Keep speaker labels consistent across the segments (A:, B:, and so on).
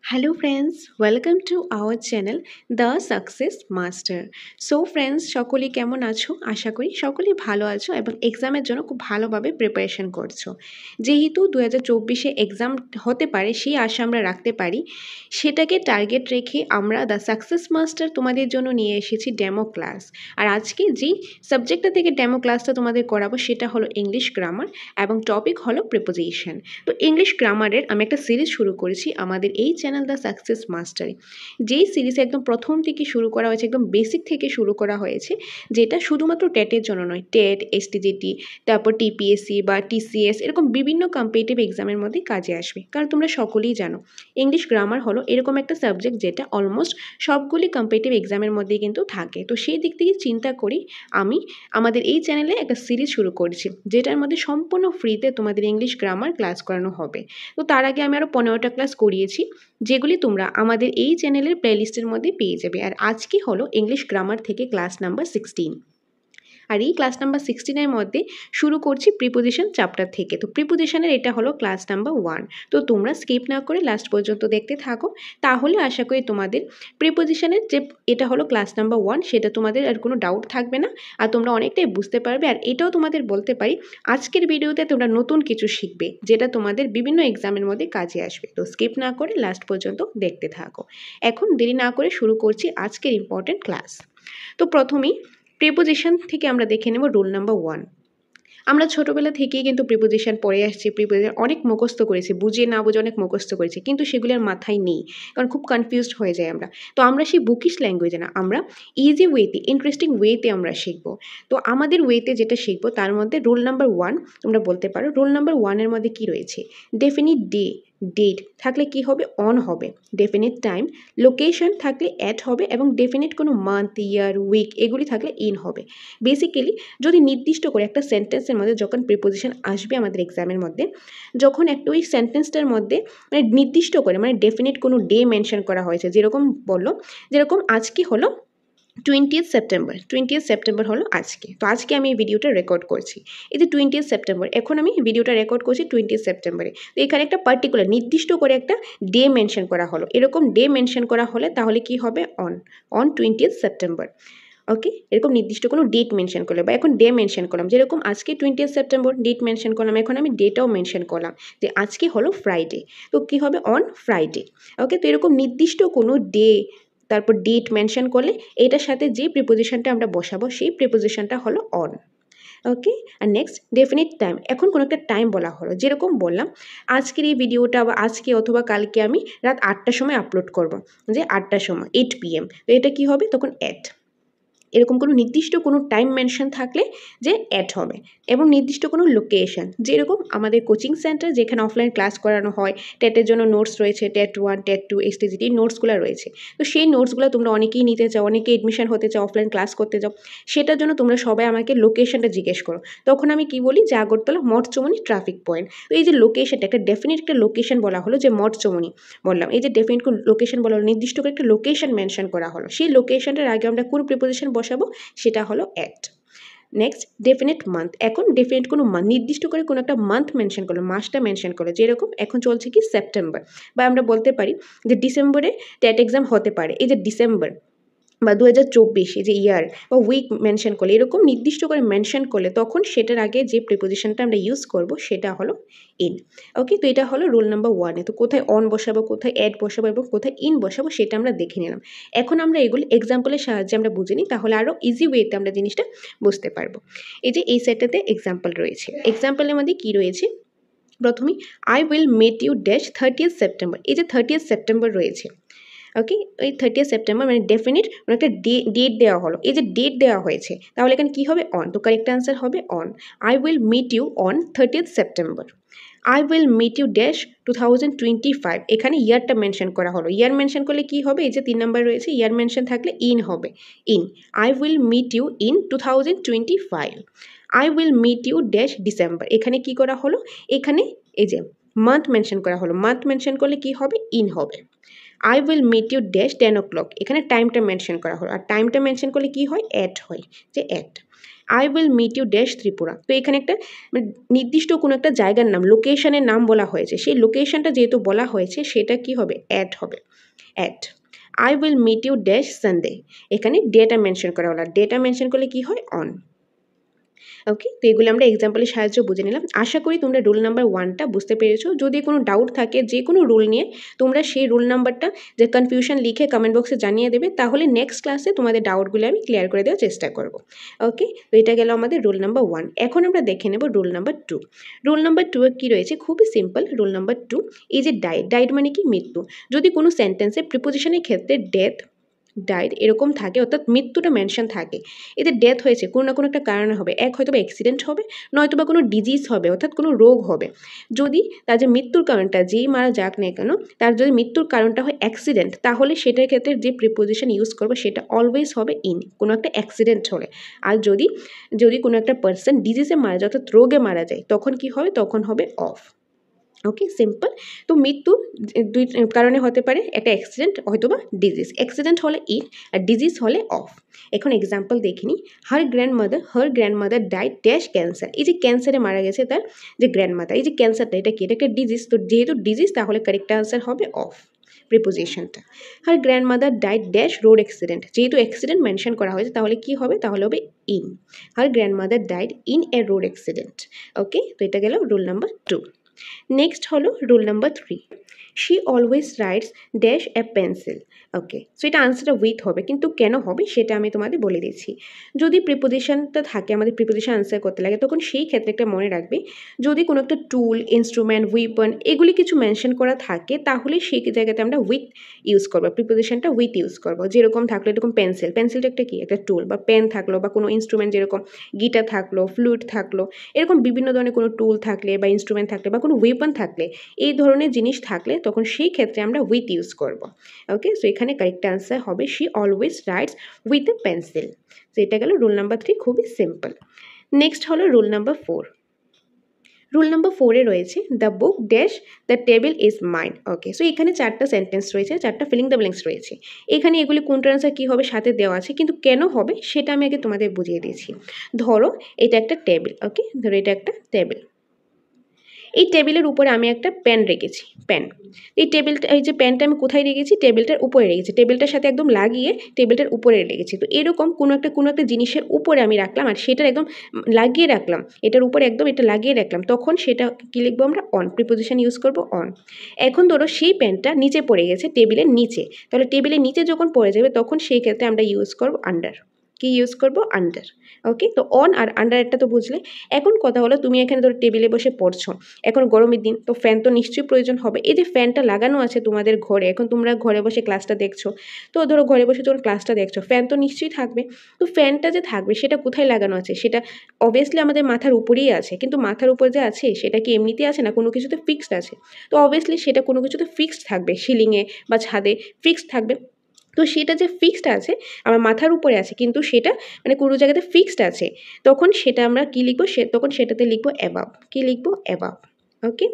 A: Hello friends, welcome to our channel The Success Master. So friends, সকলে কেমন আছো? আশা করি সকলেই ভালো আছো এবং এক্সামের জন্য খুব ভালোভাবে প্রিপারেশন করছো। যেহেতু 2024-এ এক্সাম হতে পারে সেই আশা আমরা রাখতে পারি, সেটাকে টার্গেট রেখে আমরা দ্য সাকসেস মাস্টার তোমাদের জন্য নিয়ে এসেছি ডেমো ক্লাস। আর আজকে যেই সাবজেক্টটা থেকে ডেমো ক্লাসটা তোমাদের করাবো সেটা হলো ইংলিশ গ্রামার এবং টপিক হলো প্রিপোজিশন। তো ইংলিশ গ্রামারের আমি একটা সিরিজ শুরু করেছি আমাদের এই চ্যানেল দ্য সাকসেস মাস্টারে, যেই সিরিজে একদম প্রথম থেকে শুরু করা হয়েছে, একদম বেসিক থেকে শুরু করা হয়েছে, যেটা শুধুমাত্র টেটের জন্য নয়, টেট, এসটিজিটি, তারপর টিপিএসসি বা টিসিএস এরকম বিভিন্ন কম্পিটিটিভ এক্সামের মধ্যে কাজে আসবে। কারণ তোমরা সকলেই জানো ইংলিশ গ্রামার হলো এরকম একটা সাবজেক্ট যেটা অলমোস্ট সবগুলি কম্পিটিটিভ এক্সামের মধ্যেই কিন্তু থাকে। তো সেই দিক থেকে চিন্তা করি আমি আমাদের এই চ্যানেলে একটা সিরিজ শুরু করেছি, যেটার মধ্যে সম্পূর্ণ ফ্রিতে তোমাদের ইংলিশ গ্রামার ক্লাস করানো হবে। তো তার আগে আমি আরও 15টা ক্লাস করিয়েছি, যেগুলি তোমরা আমাদের এই চ্যানেলের প্লেলিস্টের মধ্যে পেয়ে যাবে। আর আজকে হলো ইংলিশ গ্রামার থেকে ক্লাস নাম্বার 16। আর এই ক্লাস নাম্বার 16-এর মধ্যে শুরু করছি প্রিপোজিশন চ্যাপ্টার থেকে। তো প্রিপোজিশনের এটা হলো ক্লাস নাম্বার 1। তো তোমরা স্কিপ না করে লাস্ট পর্যন্ত দেখতে থাকো, তাহলে আশা করি তোমাদের প্রিপোজিশনের যে এটা হলো ক্লাস নাম্বার 1 সেটা তোমাদের আর কোনো ডাউট থাকবে না, আর তোমরা অনেকটাই বুঝতে পারবে। আর এটাও তোমাদের বলতে পারি আজকের ভিডিওতে তোমরা নতুন কিছু শিখবে, যেটা তোমাদের বিভিন্ন এক্সামের মধ্যে কাজে আসবে। তো স্কিপ না করে লাস্ট পর্যন্ত দেখতে থাকো। এখন দেরি না করে শুরু করছি আজকের ইম্পর্টেন্ট ক্লাস। তো প্রথমেই প্রিপোজিশন থেকে আমরা দেখে নেব রুল নাম্বার 1। আমরা ছোটোবেলা থেকেই কিন্তু প্রিপোজিশন পড়ে আসছি, প্রিপোজিশন অনেক মুখস্থ করেছি, বুঝে না বুঝে অনেক মুখস্থ করেছি, কিন্তু সেগুলি আর মাথায় নেই, কারণ খুব কনফিউজড হয়ে যায় আমরা। তো আমরা সেই বুকিশ ল্যাঙ্গুয়েজে না, আমরা ইজি ওয়েতে, ইন্টারেস্টিং ওয়েতে আমরা শিখবো। তো আমাদের ওয়েতে যেটা শিখবো তার মধ্যে রুল নাম্বার 1 তোমরা বলতে পারো। রুল নাম্বার 1-এর মধ্যে কী রয়েছে? ডেফিনিট ডেট থাকলে কি হবে? অন হবে। ডেফিনিট টাইম, লোকেশন থাকলে অ্যাট হবে, এবং ডেফিনিট কোনো মান্থ, ইয়ার, উইক এগুলি থাকলে ইন হবে। বেসিক্যালি যদি নির্দিষ্ট করে একটা সেন্টেন্সের মধ্যে যখন প্রিপোজিশন আসবে আমাদের এক্সামের মধ্যে, যখন একটা ওই সেন্টেন্সটার মধ্যে মানে নির্দিষ্ট করে মানে ডেফিনিট কোনো ডে মেনশন করা হয়েছে, যেরকম বললো, যেরকম আজকে হলো 20th সেপ্টেম্বর হলো আজকে। তো আজকে আমি এই ভিডিওটা রেকর্ড করছি, এই যে 20th সেপ্টেম্বর, এখন আমি ভিডিওটা রেকর্ড করছি 20th সেপ্টেম্বরে। তো এখানে একটা পার্টিকুলার নির্দিষ্ট করে একটা ডে মেনশন করা হলো, এরকম ডে মেনশন করা হলে তাহলে কি হবে? On 20th September. ওকে, এরকম নির্দিষ্ট কোনো ডেট মেনশন করলে, বা এখন ডে মেনশন করলাম, যেরকম আজকে 20th সেপ্টেম্বর ডেট মেনশন করলাম, এখন আমি ডেটাও মেনশন করলাম যে আজকে হলো ফ্রাইডে। তো কি হবে? On Friday. ওকে, তো এরকম নির্দিষ্ট কোনো ডে তারপর ডেট মেনশন করলে এটার সাথে যে প্রিপোজিশনটা আমরা বসাবো সেই প্রিপোজিশনটা হলো অন। ওকে, আর নেক্সট ডেফিনিট টাইম। এখন কোনো একটা টাইম বলা হলো, যেরকম বললাম আজকের এই ভিডিওটা বা আজকে অথবা কালকে আমি রাত 8টার সময় আপলোড করব, যে 8টার সময় 8 PM। তো এটা কি হবে? তখন অ্যাট। এরকম কোনো নির্দিষ্ট কোনো টাইম মেনশন থাকলে যে অ্যাড হবে, এবং নির্দিষ্ট কোনো লোকেশন, যেরকম আমাদের কোচিং সেন্টার যেখানে অফলাইন ক্লাস করানো হয়, টেটের জন্য নোটস রয়েছে, টেট 1, টেট 2, এসটিজিটি নোটসগুলো রয়েছে। তো সেই নোটসগুলো তোমরা অনেকেই নিতে চাও, অনেকে এডমিশন হতে চাও, অফলাইন ক্লাস করতে চাও, সেটার জন্য তোমরা সবাই আমাকে লোকেশনটা জিজ্ঞেস করো। তখন আমি কি বলি? যে আগরতলা মঠচমনি ট্রাফিক পয়েন্ট। তো এই যে লোকেশনটা, একটা ডেফিনিট একটা লোকেশন বলা হলো, যে মঠচমনি বললাম, এই যে ডেফিনিট লোকেশন বলা হলো, নির্দিষ্ট করে একটা লোকেশন মেনশন করা হলো, সেই লোকেশনটার আগে আমরা কোন প্রিপোজিশন বসাবো সেটা হলো অ্যাট। Next definite month. এখন ডেফিনিট কোনো নির্দিষ্ট করে কোনো একটা মান্থ মেনশন করলো, মাসটা মেনশন করলো, যেরকম এখন চলছে কি সেপ্টেম্বর, বা আমরা বলতে পারি যে ডিসেম্বরে টেট এক্সাম হতে পারে, এই যে ডিসেম্বর বা 2024 এই যে ইয়ার বা উইক মেনশন করলে, এরকম নির্দিষ্ট করে মেনশন করলে তখন সেটার আগে যে প্রিপোজিশনটা আমরা ইউজ করব সেটা হলো ইন। ওকে, তো এটা হলো রুল নাম্বার 1-এ। তো কোথায় অন বসাবো, কোথায় অ্যাড বসাবো এবং কোথায় ইন বসাবো সেটা আমরা দেখে নিলাম। এখন আমরা এগুলো এক্সাম্পলের সাহায্যে আমরা বুঝে নিই, তাহলে আরও ইজি ওয়েতে আমরা জিনিসটা বুঝতে পারবো। এই যে এই সেটটাতে এক্সাম্পল রয়েছে, এক্সাম্পলের মধ্যে কী রয়েছে? প্রথমেই I will meet you dash 30th September. এই যে 30th সেপ্টেম্বর রয়েছে, ওকে, ওই 30th সেপ্টেম্বর মানে ডেফিনিট একটা ডেট দেওয়া হলো, এই যে ডেট দেওয়া হয়েছে, তাহলে এখানে কী হবে? অন। তো কারেক্ট অ্যান্সার হবে on. I will meet you on 30th September. I will meet you dash 2025, এখানে ইয়ারটা মেনশন করা হলো, ইয়ার মেনশন করলে কী হবে? এই যে 3 নাম্বার রয়েছে, ইয়ার মেনশন থাকলে ইন হবে, in. I will meet you in 2025। I will meet you dash December, এখানে কি করা হলো? এখানে এই যে মান্থ মেনশন করা হলো, মান্থ মেনশন করলে কি হবে? ইন হবে। I will meet you dash 10 o'clock, এখানে টাইমটা মেনশন করা হলো, আর টাইমটা মেনশন করলে কি হয়? অ্যাট হয়, যে at. I will meet you dash Tripura. তো এখানে একটা নির্দিষ্ট কোনো একটা জায়গার নাম, লোকেশনের নাম বলা হয়েছে, সেই লোকেশনটা যেহেতু বলা হয়েছে সেটা কি হবে, অ্যাট হবে, at. I will meet you dash Sunday, এখানে ডেটা মেনশন করা হলো, ডেটা মেনশন করলে কি হয়, অন। ওকে, তো এগুলো আমরা এক্সাম্পলের সাহায্যে বুঝে নিলাম। আশা করি তোমরা রুল নাম্বার 1টা বুঝতে পেরেছো। যদি কোনো ডাউট থাকে যে কোনো রুল নিয়ে, তোমরা সেই রুল নাম্বারটা যে কনফিউশন লিখে কমেন্ট বক্সে জানিয়ে দেবে, তাহলে নেক্সট ক্লাসে তোমাদের ডাউটগুলো আমি ক্লিয়ার করে দেওয়ার চেষ্টা করব। ওকে, তো এটা গেল আমাদের রুল নাম্বার 1। এখন আমরা দেখে নেব রুল নাম্বার 2। রুল নাম্বার 2 এ কী রয়েছে, খুবই সিম্পল। রুল নাম্বার 2, এই যে ডাইড, ডাইড মানে কি, মৃত্যু। যদি কোনো সেন্টেন্সে প্রিপোজিশনের ক্ষেত্রে ডেথ, ডাইড এরকম থাকে, অর্থাৎ মৃত্যুটা মেনশন থাকে, এতে ডেথ হয়েছে কোনো না কোনো একটা কারণে হবে, এক হয়তো বা অ্যাক্সিডেন্ট হবে, নয়তো বা কোনো ডিজিজ হবে, অর্থাৎ কোনো রোগ হবে। যদি তার যে মৃত্যুর কারণটা, যেই মারা যাক না কেন, তার যদি মৃত্যুর কারণটা হয় অ্যাক্সিডেন্ট, তাহলে সেটার ক্ষেত্রে যে প্রিপোজিশন ইউজ করবে সেটা অলওয়েজ হবে ইন, কোনো একটা অ্যাক্সিডেন্ট হলে। আর যদি কোনো একটা পার্সন ডিজিজে মারা যায়, অর্থাৎ রোগে মারা যায়, তখন কি হবে, তখন হবে অফ। Okay, simple. তো মৃত্যু দুই কারণে হতে পারে, একটা অ্যাক্সিডেন্ট হয়তো বা ডিজিজ। অ্যাক্সিডেন্ট হলে ইন আর ডিজিজ হলে অফ। এখন এক্সাম্পল দেখিনি, হার গ্র্যান্ডমাদার ডাইড ড্যাশ ক্যান্সার। এই যে ক্যান্সারে মারা গেছে তার যে গ্র্যান্ডমাদার, এই যে ক্যান্সারটা, এটা কি, এটা একটা ডিজিজ। তো যেহেতু ডিজিজ, তাহলে কারেক্ট আনসার হবে অফ প্রিপোজিশনটা। Her grandmother died dash road accident, যেহেতু অ্যাক্সিডেন্ট মেনশন করা হয়েছে, তাহলে কি হবে, তাহলে হবে in. Her grandmother died in a road accident. Okay, তো এটা গেল রুল নাম্বার 2। নেক্সট হলো rule number 3, she always writes dash a pencil. Okay, so এটা আনসারটা উইথ হবে, কিন্তু কেন হবে সেটা আমি তোমাদের বলে দিচ্ছি। যদি প্রিপোজিশনটা থাকে, আমাদের প্রিপোজিশন আনসার করতে লাগে, তখন সেই ক্ষেত্রে একটা মনে রাখবে, যদি কোনো একটা টুল, ইনস্ট্রুমেন্ট, উইপন এগুলি কিছু মেনশন করা থাকে, তাহলে সেই জায়গাতে আমরা উইথ ইউজ করবো, প্রিপোজিশনটা উইথ ইউজ করবো। যেরকম থাকলো, এরকম পেন্সিল, পেন্সিলটা একটা কি, একটা টুল, বা পেন থাকলো, বা কোনো ইনস্ট্রুমেন্ট, যেরকম গিটার থাকলো, ফ্লুট থাকলো, এরকম বিভিন্ন ধরনের কোনো টুল থাকলে বা ইনস্ট্রুমেন্ট থাকলে বা কোনো ওয়েপন থাকলে, এই ধরনের জিনিস থাকলে, তখন সেই ক্ষেত্রে আমরা উইথ ইউজ করব। ওকে, সো এখানে কারেক্ট আনসার হবে she always rights with a pencil. So এটা গেল রুল নাম্বার 3, খুবই সিম্পল। নেক্সট হলো রুল নাম্বার 4। রুল নাম্বার 4-এ রয়েছে the book dash the table is mine. Okay, so এখানে 4টা সেন্টেন্স রয়েছে, 4টা ফিলিং দ্য ব্ল্যাঙ্কস রয়েছে। এখানে এগুলি কোনটার আনসার কী হবে সাথে দেওয়া আছে, কিন্তু কেন হবে সেটা আমি আগে তোমাদের বুঝিয়ে দিয়েছি। ধরো এটা একটা টেবিল, ওকে, ধরো এটা একটা টেবিল। এই টেবিলের উপরে আমি একটা পেন রেখেছি, পেন। এই টেবিলটা, এই যে পেনটা আমি কোথায় রেখেছি, টেবিলটার উপরে রেখেছি, টেবিলটার সাথে একদম লাগিয়ে টেবিলটার উপরে রেখেছি। তো এরকম কোনো একটা জিনিসের উপরে আমি রাখলাম, আর সেটা একদম লাগিয়ে রাখলাম, এটার উপরে একদম এটা লাগিয়ে রাখলাম, তখন সেটা কী লিখবো আমরা, অন, প্রিপোজিশন ইউজ করবো অন। এখন ধরো সেই পেনটা নিচে পড়ে গেছে, টেবিলের নিচে, তাহলে টেবিলের নিচে যখন পড়ে যাবে, তখন সেই ক্ষেত্রে আমরা ইউজ করবো আন্ডার। কি ইউজ করবো, আন্ডার। ওকে, তো অন আর আন্ডারটা তো বুঝলে। এখন কথা হলো, তুমি এখানে ধরো টেবিলে বসে পড়ছো, এখন গরমের দিন, তো ফ্যান তো নিশ্চয়ই প্রয়োজন হবে। এই যে ফ্যানটা লাগানো আছে তোমাদের ঘরে, এখন তোমরা ঘরে বসে ক্লাসটা দেখছো, তো ধরো ঘরে বসে যখন ক্লাসটা দেখছো, ফ্যান তো নিশ্চয়ই থাকবে। তো ফ্যানটা যে থাকবে সেটা কোথায় লাগানো আছে, সেটা অবভিয়াসলি আমাদের মাথার উপরেই আছে, কিন্তু মাথার উপর যে আছে সেটা কি এমনিতে আছে না, কোনো কিছুতে ফিক্সড আছে। তো অবভিয়াসলি সেটা কোনো কিছুতে ফিক্সড থাকবে, সিলিংয়ে বা ছাদে ফিক্সড থাকবে। তো সেটা যে ফিক্সড আছে, আমার মাথার উপরে আছে, কিন্তু সেটা মানে কোনো জায়গাতে ফিক্সড আছে, তখন সেটা আমরা কী লিখবো, তখন সেটাতে লিখবো অ্যাবাভ। কী লিখবো, অ্যাবাভ। ওকে,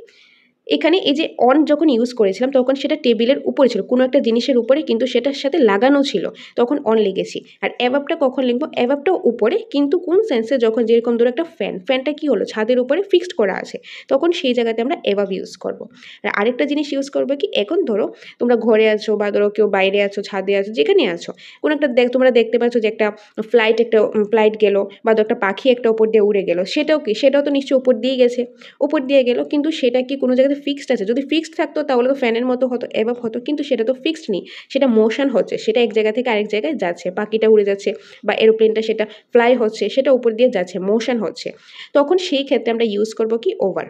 A: এখানে এই যে অন যখন ইউজ করেছিলাম, তখন সেটা টেবিলের উপরে ছিল, কোনো একটা জিনিসের উপরে, কিন্তু সেটার সাথে লাগানো ছিল, তখন অন লিখেছি। আর অ্যাবাবটা কখন লিখবো, অ্যাবাবটাও উপরে, কিন্তু কোন সেন্সে, যখন যেরকম ধরো একটা ফ্যানটা কী হলো, ছাদের উপরে ফিক্সড করা আছে, তখন সেই জায়গাতে আমরা অ্যাবাব ইউজ করবো। আর আরেকটা জিনিস ইউজ করবো কি, এখন ধরো তোমরা ঘরে আছো, বা ধরো কেউ বাইরে আছো, ছাদে আছো, যেখানে আছো, কোনো একটা তোমরা দেখতে পাচ্ছ যে একটা ফ্লাইট গেলো, বা একটা পাখি একটা উপর দিয়ে উড়ে গেলো, সেটাও তো নিশ্চয়ই উপর দিয়ে গেছে, উপর দিয়ে গেলো, কিন্তু সেটা কি কোনো জায়গাতে ফিক্সড আছে? যদি ফিক্সড থাকতো তাহলে তো ফ্যানের মতো হতো, অ্যাবাভ হতো, কিন্তু সেটা তো ফিক্সড নেই, সেটা মোশন হচ্ছে, সেটা এক জায়গা থেকে আরেক জায়গায় যাচ্ছে, পাখিটা উড়ে যাচ্ছে, বা এরোপ্লেনটা সেটা ফ্লাই হচ্ছে, সেটা উপর দিয়ে যাচ্ছে, মোশন হচ্ছে, তখন সেই ক্ষেত্রে আমরা ইউজ করবো কি, ওভার।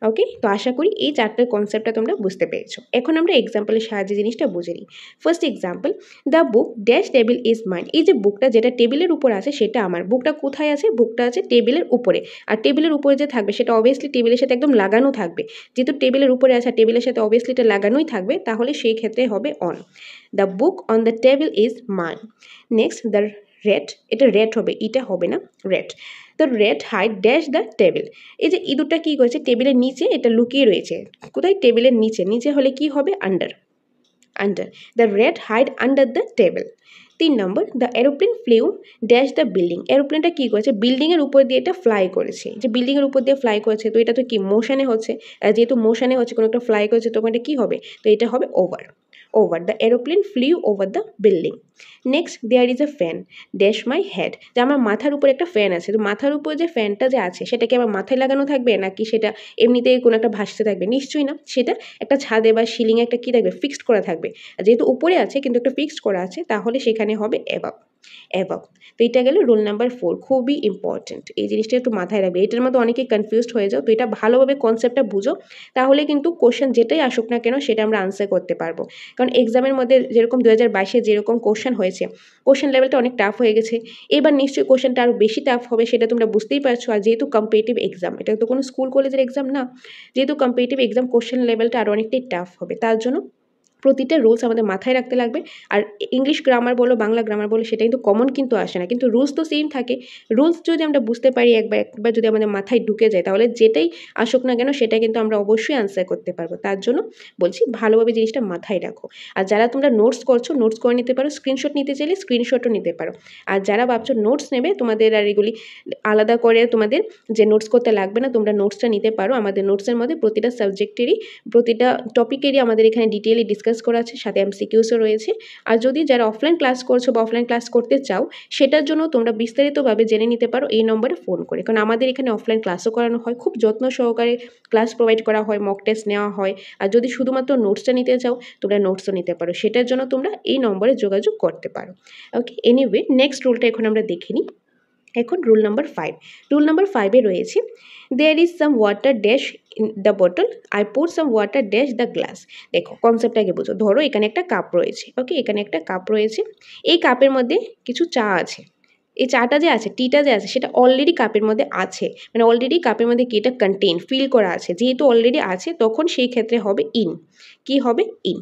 A: ওকে, তো আশা করি এই 4টার কনসেপ্টটা তোমরা বুঝতে পেরেছো। এখন আমরা এক্সাম্পলের সাহায্যে জিনিসটা বুঝে নিই। First example, the book dash table is mine. এই যে বুকটা যেটা টেবিলের উপর আছে সেটা আমার। বুকটা কোথায় আছে, বুকটা আছে টেবিলের উপরে, আর টেবিলের উপরে যে থাকবে সেটা অবভিয়াসলি টেবিলের সাথে একদম লাগানো থাকবে, যেহেতু টেবিলের উপরে আছে, টেবিলের সাথে অবভিয়াসলি এটা লাগানোই থাকবে, তাহলে সেই ক্ষেত্রে হবে on. The book on the table is mine. Next, the rat, এটা রেড হবে, এটা হবে না, rat. The rat hide dash the table. এই যে ইঁদুরটা কী করেছে, টেবিলের নিচে এটা লুকিয়ে রয়েছে, কোথায়, টেবিলের নিচে, নিচে হলে কি হবে, under. The rat hide under the table. Number, the aeroplane flew dash the building. এরোপ্লেনটা কী করেছে, বিল্ডিংয়ের উপর দিয়ে এটা ফ্লাই করেছে। যে বিল্ডিংয়ের উপর দিয়ে ফ্লাই করেছে, তো এটা তো কি মোশনে হচ্ছে, যেহেতু মোশনে হচ্ছে কোনো একটা ফ্লাই করেছে, তখন এটা কী হবে, তো এটা হবে over. Over, the aeroplane flew over the building. Next, there is a fan dash my head. যে আমার মাথার উপর একটা ফ্যান আছে, তো মাথার উপর যে ফ্যানটা যে আছে সেটা কি আমার মাথায় লাগানো থাকবে, নাকি সেটা এমনিতেই কোনো একটা ভাসতে থাকবে? নিশ্চয়ই না, সেটা একটা ছাদে বা সিলিংয়ে একটা কী থাকবে, ফিক্সড করা থাকবে। আর যেহেতু উপরে আছে কিন্তু একটা ফিক্সড করা আছে, তাহলে সেখানে হবে অ্যাবাভ। অ্যাবাভ। তো এটা গেল রুল নাম্বার 4, খুবই ইম্পর্টেন্ট, এই জিনিসটা একটু মাথায় রাখবে। এটার মধ্যে অনেকেই কনফিউজড হয়ে যাও, তো এটা ভালোভাবে কনসেপ্টটা বুঝো, তাহলে কিন্তু কোশ্চেন যেটাই আসুক না কেন সেটা আমরা আনসার করতে পারবো। কারণ এক্সামের মধ্যে যেরকম 2022-এ যেরকম কোশ্চেন হয়েছে, কোশ্চেন লেভেলটা অনেক টাফ হয়ে গেছে। এবার নিশ্চয়ই কোশ্চেনটা আরও বেশি টাফ হবে, সেটা তোমরা বুঝতেই পারছো। আর যেহেতু কম্পিটিটিভ এক্সাম, এটা তো কোনো স্কুল কলেজের এক্সাম না, যেহেতু কম্পিটিটিভ এক্সাম, কোশ্চেন লেভেলটা আরও অনেকটাই টাফ হবে। তার জন্য প্রতিটা রুলস আমাদের মাথায় রাখতে লাগবে। আর ইংলিশ গ্রামার বলো, বাংলা গ্রামার বলো, সেটা কিন্তু কমন কিন্তু আসে না, কিন্তু রুলস তো সেম থাকে। রুলস যদি আমরা বুঝতে পারি একবার যদি আমাদের মাথায় ঢুকে যায়, তাহলে যেটাই আসুক না কেন সেটা কিন্তু আমরা অবশ্যই আনসার করতে পারবো। তার জন্য বলছি, ভালোভাবে জিনিসটা মাথায় রাখো। আর যারা তোমরা নোটস করছো, নোটস করে নিতে পারো, স্ক্রিনশট নিতে চাইলে স্ক্রিনশটও নিতে পারো। আর যারা ভাবছো নোটস নেবে, তোমাদের আর এগুলি আলাদা করে তোমাদের যে নোটস করতে লাগবে না, তোমরা নোটসটা নিতে পারো। আমাদের নোটসের মধ্যে প্রতিটা সাবজেক্টেরই, প্রতিটা টপিকেরই আমাদের এখানে ডিটেইলি ডিসকাস করা আছে, সাথে এমসিকিউসও রয়েছে। আর যদি যারা অফলাইন ক্লাস করছো বা অফলাইন ক্লাস করতে চাও, সেটার জন্য তোমরা বিস্তারিতভাবে জেনে নিতে পারো এই নম্বরে ফোন করে। কারণ আমাদের এখানে অফলাইন ক্লাসও করানো হয়, খুব যত্ন সহকারে ক্লাস প্রোভাইড করা হয়, মক টেস্ট নেওয়া হয়। আর যদি শুধুমাত্র নোটসটা নিতে চাও, তোমরা নোটসও নিতে পারো, সেটার জন্য তোমরা এই নম্বরে যোগাযোগ করতে পারো। ওকে, এনিওয়ে, নেক্সট রুলটা এখন আমরা দেখে নিই। এখন রুল নাম্বার 5। রুল নাম্বার 5-এ রয়েছে, there is some water dash in the bottle, I pour some water dash the glass. দেখো কনসেপ্টটা আগে বুঝো। ধরো এখানে একটা কাপ রয়েছে, ওকে, এখানে একটা কাপ রয়েছে, এই কাপের মধ্যে কিছু চা আছে। এই চাটা যে আছে, টিটা যে আছে, সেটা অলরেডি কাপের মধ্যে আছে, মানে অলরেডি কাপের মধ্যে কি এটা কন্টেইন, ফিল করা আছে। যেহেতু অলরেডি আছে, তখন সেই ক্ষেত্রে হবে ইন। কি হবে? ইন।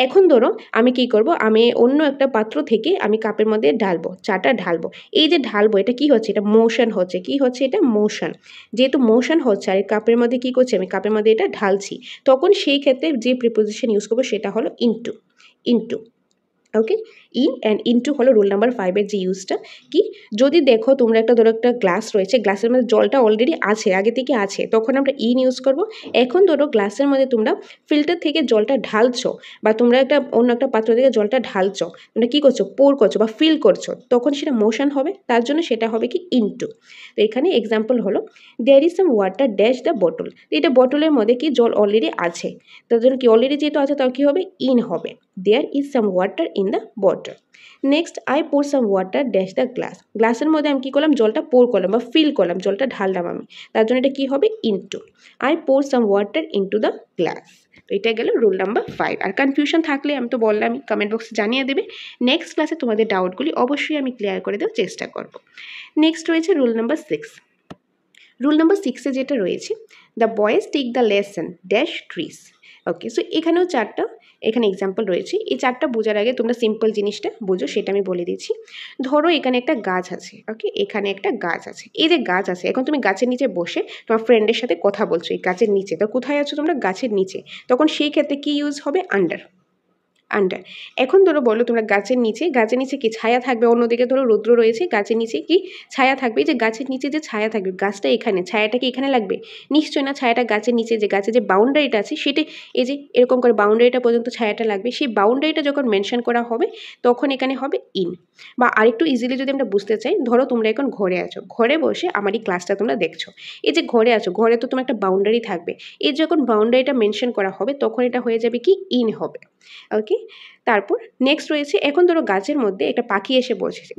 A: এখন ধরো আমি কি করব, আমি অন্য একটা পাত্র থেকে আমি কাপের মধ্যে ঢালবো, চাটা ঢালবো। এই যে ঢালবো, এটা কি হচ্ছে, এটা মোশন হচ্ছে। কি হচ্ছে? এটা মোশন। যেহেতু মোশন হচ্ছে, আর কাপের মধ্যে কি করছি, আমি কাপের মধ্যে এটা ঢালছি, তখন সেই ক্ষেত্রে যে প্রিপোজিশন ইউজ করবো সেটা হলো into. Into. Okay, in and into হলো রুল নাম্বার 5-এর যে ইউজটা। কি, যদি দেখো তোমরা একটা ধরো একটা গ্লাস রয়েছে, গ্লাসের মধ্যে জলটা অলরেডি আছে, আগে থেকে আছে, তখন আমরা ইন ইউজ করব। এখন ধরো গ্লাসের মধ্যে তোমরা ফিল্টার থেকে জলটা ঢালছো, বা তোমরা একটা অন্য একটা পাত্র থেকে জলটা ঢালছো, তোমরা কী করছো, পোর করছো বা ফিল করছো, তখন সেটা মোশন হবে। তার জন্য সেটা হবে কি, ইনটু। তো এখানে এক্সাম্পল হলো, there is some water dash the bottle. তো এটা বটলের মধ্যে কি জল অলরেডি আছে, তার জন্য কি অলরেডি যেহেতু আছে, তাও কী হবে, ইন হবে। There is some water in the bottle. Next, I pour some water dash the glass. গ্লাসের মধ্যে আমি কী করলাম, জলটা পোর করলাম বা ফিল করলাম, জলটা ঢাললাম আমি, তার জন্য এটা কী হবে, into. I pour some water into the glass. তো এটা গেল রুল নাম্বার 5। আর কনফিউশন থাকলে আমি তো বললামই, কমেন্ট বক্সে জানিয়ে দেবে। নেক্সট ক্লাসে তোমাদের ডাউটগুলি অবশ্যই আমি ক্লিয়ার করে দেওয়ার চেষ্টা করব। নেক্সট রয়েছে রুল নাম্বার 6। রুল নাম্বার 6-এ যেটা রয়েছে, the boys take the lesson dash trees. Okay, so এখানেও চারটা এখানে এক্সাম্পল রয়েছে। এই চারটা বোঝার আগে তোমরা সিম্পল জিনিসটা বোঝো, সেটা আমি বলে দিচ্ছি। ধরো এখানে একটা গাছ আছে, ওকে, এখানে একটা গাছ আছে। এই যে গাছ আছে, এখন তুমি গাছের নিচে বসে তোমার ফ্রেন্ডের সাথে কথা বলছো এই গাছের নিচে। তো কোথায় আছো তোমরা, গাছের নিচে, তখন সেই ক্ষেত্রে কি ইউজ হবে, আন্ডার। আন্ডার। এখন ধরো বলো তোমরা গাছের নিচে কি ছায়া থাকবে, অন্যদিকে ধরো রৌদ্র রয়েছে, গাছের নিচে কি ছায়া থাকবে। এই যে গাছের নিচে যে ছায়া থাকবে, গাছটা এখানে, ছায়াটা কি এখানে লাগবে? নিশ্চয় না, ছায়াটা গাছের নিচে, যে গাছের যে বাউন্ডারিটা আছে সেটা, এই যে এরকম করে বাউন্ডারিটা পর্যন্ত ছায়াটা লাগবে। সেই বাউন্ডারিটা যখন মেনশন করা হবে, তখন এখানে হবে ইন। বা আরেকটু ইজিলি যদি আমরা বুঝতে চাই, ধরো তোমরা এখন ঘরে আছো, ঘরে বসে আমার এই ক্লাসটা তোমরা দেখছো। এই যে ঘরে আছো, ঘরে তো তোমার একটা বাউন্ডারি থাকবে, এই যখন বাউন্ডারিটা মেনশন করা হবে, তখন এটা হয়ে যাবে কি, ইন হবে। ওকে, তারপর নেক্সট রয়েছে, এখন ধরো গাছের মধ্যে একটা পাখি এসে বসেছে,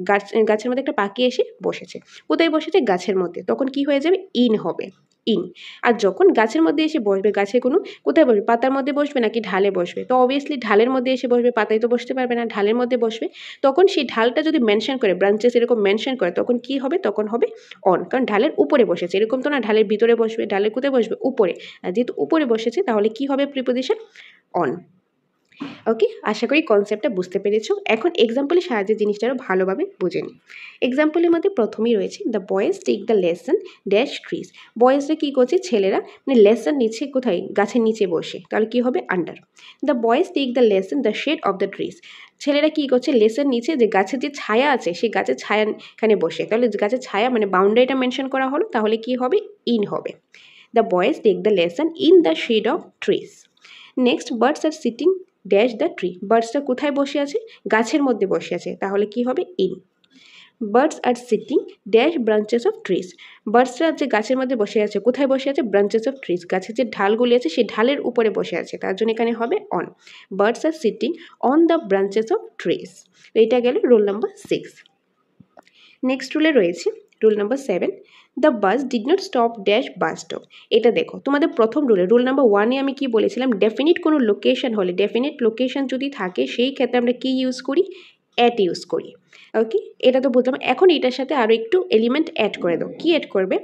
A: গাছের মধ্যে একটা পাখি এসে বসেছে। কোথায় বসেছে, গাছের মধ্যে, তখন কি হয়ে যাবে, ইন হবে। ইন। আর যখন গাছের মধ্যে এসে বসবে, গাছে কোনো কোথায় বসবে, পাতার মধ্যে বসবে নাকি ঢালে বসবে? তো অবভিয়াসলি ঢালের মধ্যে এসে বসবে, পাতায় তো বসতে পারবে না, ঢালের মধ্যে বসবে। তখন সেই ঢালটা যদি মেনশন করে, ব্রাঞ্চেস এরকম মেনশন করে, তখন কি হবে, তখন হবে অন। কারণ ঢালের উপরে বসেছে, এরকম তো না ঢালের ভিতরে বসবে, ঢালের কোথায় বসবে, উপরে। আর যেহেতু উপরে বসেছে, তাহলে কি হবে প্রিপোজিশন, অন। ওকে, আশা করি কনসেপ্টটা বুঝতে পেরেছো। এখন এক্সাম্পলের সাহায্যে জিনিসটা আরও ভালোভাবে বুঝে নিই। এক্সাম্পলের মধ্যে প্রথমেই রয়েছে the boys take the lesson dash trees. বয়েজরা কী করছে, ছেলেরা মানে লেসন নিচ্ছে কোথায়, গাছের নিচে বসে, তাহলে কী হবে under. The boys take the lesson the shade of the trees. ছেলেরা কী করছে, লেসন নিচে যে গাছের যে ছায়া আছে সেই গাছের ছায়াখানে বসে, তাহলে গাছের ছায়া মানে বাউন্ডারিটা মেনশন করা হলো, তাহলে কী হবে ইন হবে। The boys take the lesson in the shade of trees. Next birds are sitting dash the tree. বার্ডসটা কোথায় বসে আছে, গাছের মধ্যে বসে আছে, তাহলে কি হবে in. Birds are sitting dash branches of trees. বার্ডসরা যে গাছের মধ্যে বসে আছে, কোথায় বসে আছে, ব্রাঞ্চেস অফ ট্রিজ, গাছের যে ঢালগুলি আছে সেই ঢালের উপরে বসে আছে, তার জন্য এখানে হবে on. Birds are sitting on the branches of trees. এইটা গেল রুল নাম্বার 6। নেক্সট রুলে রয়েছে rule number 7, the bus did not stop dash bus stop. এটা দেখো তোমাদের প্রথম রুল নাম্বার 1-এ আমি কি বলেছিলাম, ডেফিনিট কোনো লোকেশন হলে, ডেফিনিট লোকেশন যদি থাকে সেই ক্ষেত্রে আমরা কি ইউজ করি, অ্যাট ইউজ করি। ওকে, এটা তো বুঝলাম। এখন এটার সাথে আরও একটু এলিমেন্ট অ্যাড করে দাও। কি অ্যাড করবে,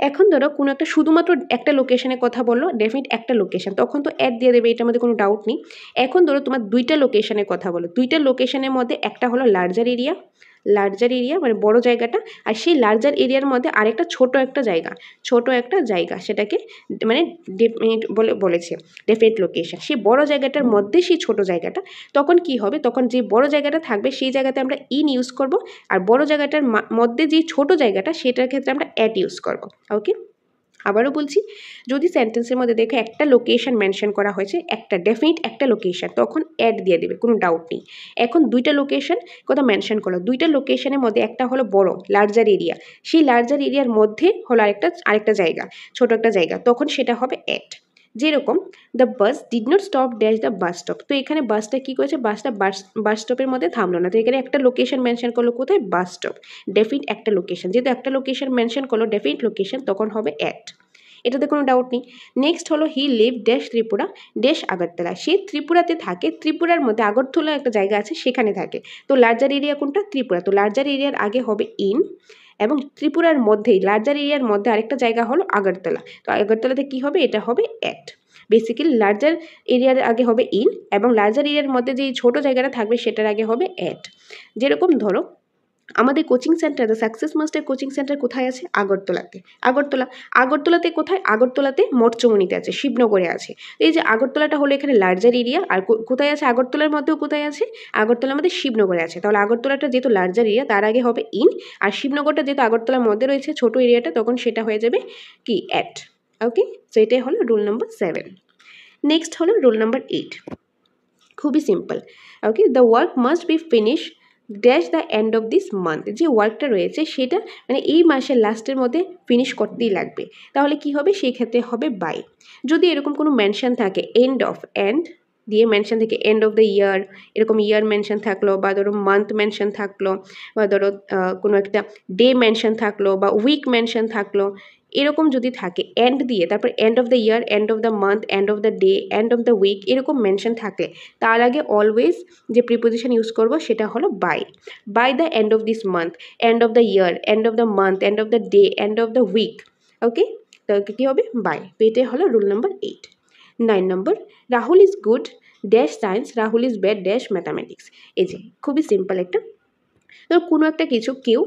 A: এখন ধরো কোনো একটা শুধুমাত্র একটা লোকেশনের কথা বললো, ডেফিনিট একটা লোকেশন, তখন তো অ্যাড দিয়ে দেবে, এটার মধ্যে কোনো ডাউট নেই। এখন ধরো তোমার দুইটা লোকেশনের কথা বলো, দুইটা লোকেশনের মধ্যে একটা হলো লার্জার এরিয়া মানে বড় জায়গাটা, আর সেই লার্জার এরিয়ার মধ্যে আরেকটা ছোট একটা জায়গা, সেটাকে মানে বলেছে ডেফিনেট লোকেশন। সেই বড় জায়গাটার মধ্যে সেই ছোট জায়গাটা, তখন কি হবে, তখন যে বড় জায়গাটা থাকবে সেই জায়গাতে আমরা ইন ইউজ করব, আর বড় জায়গাটার মধ্যে যে ছোট জায়গাটা সেটার ক্ষেত্রে আমরা অ্যাট ইউজ করব। ওকে, আবারও বলছি, যদি সেন্টেন্সের মধ্যে দেখে একটা লোকেশন মেনশন করা হয়েছে, একটা ডেফিনিট একটা লোকেশন, তখন অ্যাড দিয়ে দেবে, কোনো ডাউট নেই। এখন দুইটা লোকেশন কথা মেনশন করলো, দুইটা লোকেশনের মধ্যে একটা হলো বড় লার্জার এরিয়া, সেই লার্জার এরিয়ার মধ্যে হলো আরেকটা জায়গা, ছোট একটা জায়গা, তখন সেটা হবে অ্যাড। যেরকম the bus did not stop dash the bus stop. তো এখানে বাসটা কী করেছে, বাসটা বাস স্টপের মধ্যে থামলো না, তো এখানে একটা লোকেশন মেনশন করলো, কোথায়, বাস স্টপ, ডেফিনিট একটা লোকেশন, যেহেতু একটা লোকেশন মেনশন করলো ডেফিনিট লোকেশন, তখন হবে অ্যাট, এটাতে কোনো ডাউট নেই। নেক্সট হলো he live dash Tripura dash Agartala. সে ত্রিপুরাতে থাকে, ত্রিপুরার মধ্যে আগরতলা একটা জায়গা আছে সেখানে থাকে, তো লার্জার এরিয়া কোনটা, ত্রিপুরা, তো লার্জার এরিয়ার আগে হবে ইন, এবং ত্রিপুরার মধ্যেই লার্জার এরিয়ার মধ্যে আরেকটা জায়গা হলো আগরতলা, তো আগরতলাতে কি হবে, এটা হবে অ্যাট। বেসিক্যালি লার্জার এরিয়ার আগে হবে ইন, এবং লার্জার এরিয়ার মধ্যে যেই ছোট জায়গাটা থাকবে সেটার আগে হবে অ্যাট। যেরকম ধরো আমাদের coaching centre, the success master coaching centre কোথায় আছে, আগরতলাতে কোথায়, আগরতলাতে মঠচমনিতে আছে, শিবনগরে আছে। এই যে আগরতলাটা হলো এখানে লার্জার এরিয়া, আর কোথায় আছে, আগরতলার মধ্যেও কোথায় আছে, আগরতলার মধ্যে শিবনগরে আছে, তাহলে আগরতলাটা যেহেতু লার্জার এরিয়া তার আগে হবে ইন, আর শিবনগরটা যেহেতু আগরতলার মধ্যে রয়েছে ছোট এরিয়াটা, তখন সেটা হয়ে যাবে কি অ্যাট। ওকে, সো এটাই হলো রুল নাম্বার 7। নেক্সট হলো রুল নাম্বার 8, খুবই simple. Okay, the work must be finish dash the end of this month. যে ওয়ার্কটা রয়েছে সেটা মানে এই মাসের লাস্টের মধ্যে ফিনিশ করতেই লাগবে, তাহলে কি হবে, সেই ক্ষেত্রে হবে বাই। যদি এরকম কোনো মেনশন থাকে এন্ড দিয়ে মেনশন থেকে এন্ড অফ দ্য ইয়ার, এরকম ইয়ার মেনশন থাকলো, বা ধরো মান্থ মেনশন থাকলো, বা ধরো কোনো একটা ডে মেনশন থাকলো, বা উইক মেনশন থাকলো, এরকম যদি থাকে এন্ড দিয়ে, তারপর end of the year, end of the month, end of the day, end of the week, এরকম মেনশন থাকলে তার আগে অলওয়েজ যে প্রিপোজিশন ইউজ করব সেটা হলো by the end of this month, end of the year, end of the month, end of the day, end of the week. Okay, তাহলে কী হবে, বাই। তো এটাই হলো rule number 8। 9 number, Rahul is good dash science, Rahul is bad dash mathematics. এই যে খুবই simple একটা, ধরো কোনো একটা কিছু কেউ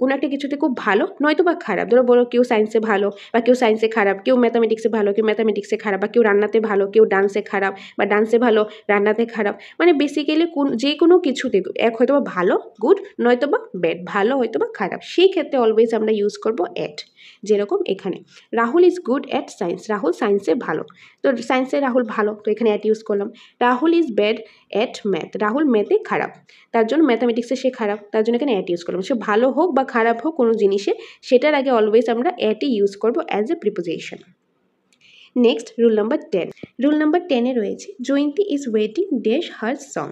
A: কোনো একটা কিছুতে খুব ভালো নয়তো বা খারাপ, ধরো বলো কেউ সায়েন্সে ভালো বা কেউ সায়েন্সে খারাপ, কেউ ম্যাথামেটিক্সে ভালো কেউ ম্যাথামেটিক্সে খারাপ, বা কেউ রান্নাতে ভালো কেউ ডান্সে খারাপ, বা ডান্সে ভালো রান্নাতে খারাপ, মানে বেসিক্যালি যে কোনো কিছুতে এক হয়তো বা ভালো গুড, নয়তো বা ব্যাড ভালো হয়তো বা খারাপ, সেই ক্ষেত্রে অলওয়েজ আমরা ইউজ করব অ্যাট। যেরকম এখানে Rahul is good at science, Rahul সায়েন্সে ভালো, তো সায়েন্সে রাহুল ভালো, তো এখানে অ্যাট ইউজ করলাম। Rahul is bad at math, Rahul ম্যাথে খারাপ, তার জন্য ম্যাথামেটিক্সে সে খারাপ, তার জন্য এখানে অ্যাট ইউজ করলাম। সে ভালো হোক বা খারাপ হোক কোনো জিনিসে, সেটার আগে অলওয়েজ আমরা অ্যাটই ইউজ করবো as a preposition. Next rule number 10। Rule number 10-এ রয়েছে Jayanti is waiting dash her song.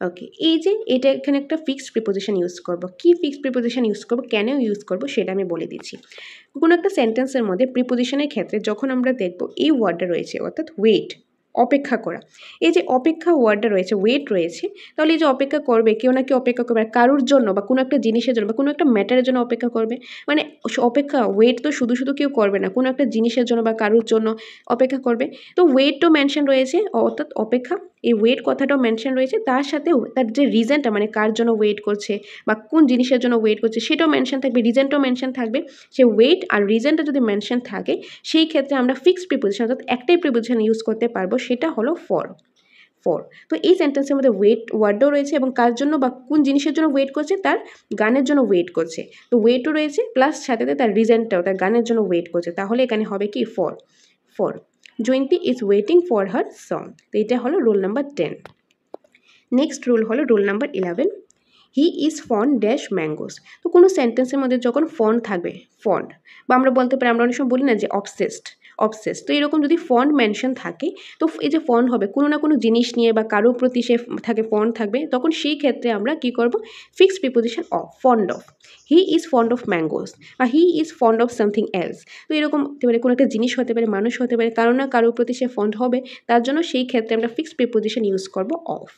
A: Okay, এই যে এটা এখানে একটা ফিক্সড প্রিপোজিশন ইউজ করবো। কি ফিক্সড প্রিপোজিশন ইউজ করবো, কেন ইউজ করবো সেটা আমি বলে দিচ্ছি। কোনো একটা সেন্টেন্সের মধ্যে প্রিপোজিশনের ক্ষেত্রে যখন আমরা দেখবো এই ওয়ার্ডটা রয়েছে, অর্থাৎ ওয়েট, অপেক্ষা করা। এই যে অপেক্ষা ওয়ার্ডটা রয়েছে, ওয়েট রয়েছে, তাহলে এই যে অপেক্ষা করবে, কেউ না কেউ অপেক্ষা করবে, আর কারোর জন্য বা কোনো একটা জিনিসের জন্য বা কোনো একটা ম্যাটারের জন্য অপেক্ষা করবে। মানে অপেক্ষা ওয়েট তো শুধু শুধু কেউ করবে না, কোনো একটা জিনিসের জন্য বা কারোর জন্য অপেক্ষা করবে। তো ওয়েটও মেনশন রয়েছে, অর্থাৎ অপেক্ষা, এই ওয়েট কথাটাও মেনশন রয়েছে, তার সাথেও তার যে রিজনটা মানে কার জন্য ওয়েট করছে বা কোন জিনিসের জন্য ওয়েট করছে সেটাও মেনশন থাকবে, রিজনটাও মেনশন থাকবে। সে ওয়েট আর রিজনটা যদি মেনশন থাকে সেই ক্ষেত্রে আমরা ফিক্সড প্রিপোজিশন অর্থাৎ একটাই প্রিপোজিশন ইউজ করতে পারবো, সেটা হলো ফর। তো এই সেন্টেন্সের মধ্যে ওয়েট ওয়ার্ডও রয়েছে এবং কার জন্য বা কোন জিনিসের জন্য ওয়েট করছে, তার গানের জন্য ওয়েট করছে, তো ওয়েটও রয়েছে প্লাস সাথে তার রিজনটাও তার গানের জন্য ওয়েট করছে, তাহলে এখানে হবে কি for Jayanti is waiting for her song. তো এটা হলো রুল নাম্বার 10। নেক্সট রুল হলো rule number 11, he is fond dash mangoes. তো কোনো সেন্টেন্সের মধ্যে যখন ফন্ড থাকবে, ফন্ড বা আমরা বলতে পারি, আমরা অনেক সময় বলি না যে অবসেসড, তো এরকম যদি ফন্ড মেনশন থাকে, তো এই যে ফন্ড হবে কোনো না কোনো জিনিস নিয়ে বা কারোর প্রতি সে থাকে, ফন্ড থাকবে, তখন সেই ক্ষেত্রে আমরা কি করব, fixed preposition of, fond of. He is fond of mangoes বা he is fond of something else. তো এরকম হতে পারে, কোনো একটা জিনিস হতে পারে, মানুষ হতে পারে, কারো না কারোর প্রতি সে ফন্ড হবে, তার জন্য সেই ক্ষেত্রে আমরা ফিক্সড প্রিপোজিশন ইউজ করব অফ।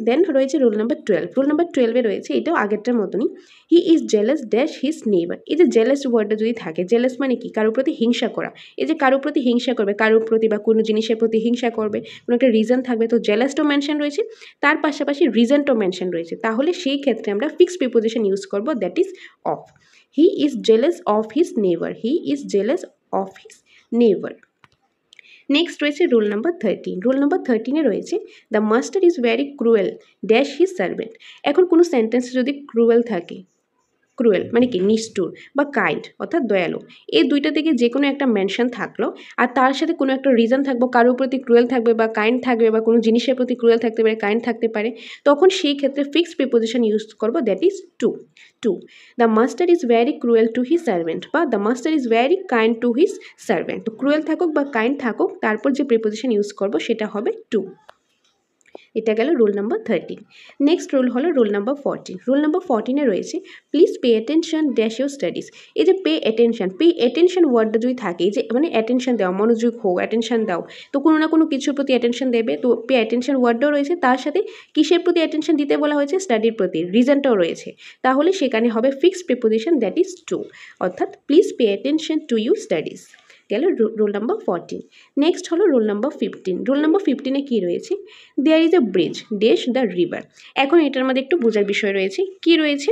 A: দেন রয়েছে রুল নাম্বার 12। রুল নাম্বার 12-এ রয়েছে, এটাও আগেরটার মতনই, he is jealous dash his neighbour. এই যে জেলাস ওয়ার্ডটা যদি থাকে, জেলাস মানে কি, কারোর প্রতি হিংসা করা। এই যে কারোর প্রতি হিংসা করবে, কারোর প্রতি বা কোনো জিনিসের প্রতি হিংসা করবে, কোনো একটা রিজন থাকবে, তো জেলাসটাও মেনশন রয়েছে, তার পাশাপাশি রিজনটাও মেনশন রয়েছে, তাহলে সেই ক্ষেত্রে আমরা ফিক্সড প্রিপোজিশন ইউজ করব, that is of. He is jealous of his neighbour, he is jealous of his neighbour. Next রয়েছে রুল নাম্বার 13। রুল নাম্বার 13-এ রয়েছে, the master is very cruel dash his servant. এখন কোনো সেন্টেন্সে যদি cruel থাকে, cruel মানে কি নিষ্ঠুর, বা কাইন্ড অর্থাৎ দয়ালু, এই দুইটা থেকে যে কোনো একটা মেনশন থাকলো আর তার সাথে কোনো একটা রিজন থাকবো, কারোর প্রতি ক্রুয়েল থাকবে বা কাইন্ড থাকবে বা কোনো জিনিসের প্রতি ক্রুয়েল থাকতে পারে, কাইন্ড থাকতে পারে, তখন সেই ক্ষেত্রে ফিক্সড প্রিপোজিশন ইউজ করবো, that is to. The master is very cruel to his servant বা the master is very kind to his servant. তো ক্রুয়েল থাকুক বা কাইন্ড থাকুক, তারপর যে প্রিপোজিশন ইউজ করবো সেটা হবে টু। এটা গেল রুল নাম্বার 13। নেক্সট রুল হলো রুল নাম্বার 14। রুল নাম্বার 14-এ রয়েছে, please pay attention dash your studies. এই যে পে অ্যাটেনশন ওয়ার্ডটা যদি থাকে, এই যে মানে অ্যাটেনশন দেওয়া, মনোযোগ হোক, অ্যাটেনশন দাও, তো কোনো না কোনো কিছুর প্রতি অ্যাটেনশন দেবে, তো পে অ্যাটেনশন ওয়ার্ডটাও রয়েছে, তার সাথে কিসের প্রতি অ্যাটেনশন দিতে বলা হয়েছে, স্টাডির প্রতি, রিজনটাও রয়েছে, তাহলে সেখানে হবে fixed preposition, that is to, অর্থাৎ please pay attention to your studies. গেল রুল নাম্বার 14। নেক্সট হলো রুল নাম্বার 15। রুল নাম্বার 15-এ কী রয়েছে, there is a bridge dash the river. এখন এটার মধ্যে একটু বোঝার বিষয় রয়েছে, কি রয়েছে,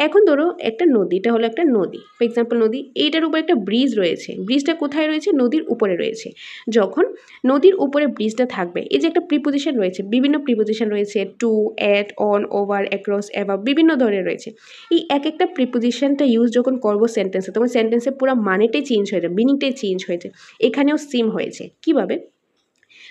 A: এখন ধরো একটা নদী, এটা হলো একটা নদী, ফর এক্সাম্পল নদী, এইটার উপর একটা ব্রিজ রয়েছে, ব্রিজটা কোথায় রয়েছে, নদীর উপরে রয়েছে। যখন নদীর উপরে ব্রিজটা থাকবে, এই যে একটা প্রিপোজিশন রয়েছে, বিভিন্ন প্রিপোজিশন রয়েছে, to, at, on, over, across, above, বিভিন্ন ধরনের রয়েছে। এই এক একটা প্রিপোজিশনটা ইউজ যখন করবো সেন্টেন্সে, তখন সেন্টেন্সের পুরো মানেটাই চেঞ্জ হয়ে যায়, মিনিংটাই চেঞ্জ হয়েছে। এখানেও সেম হয়েছে, কিভাবে,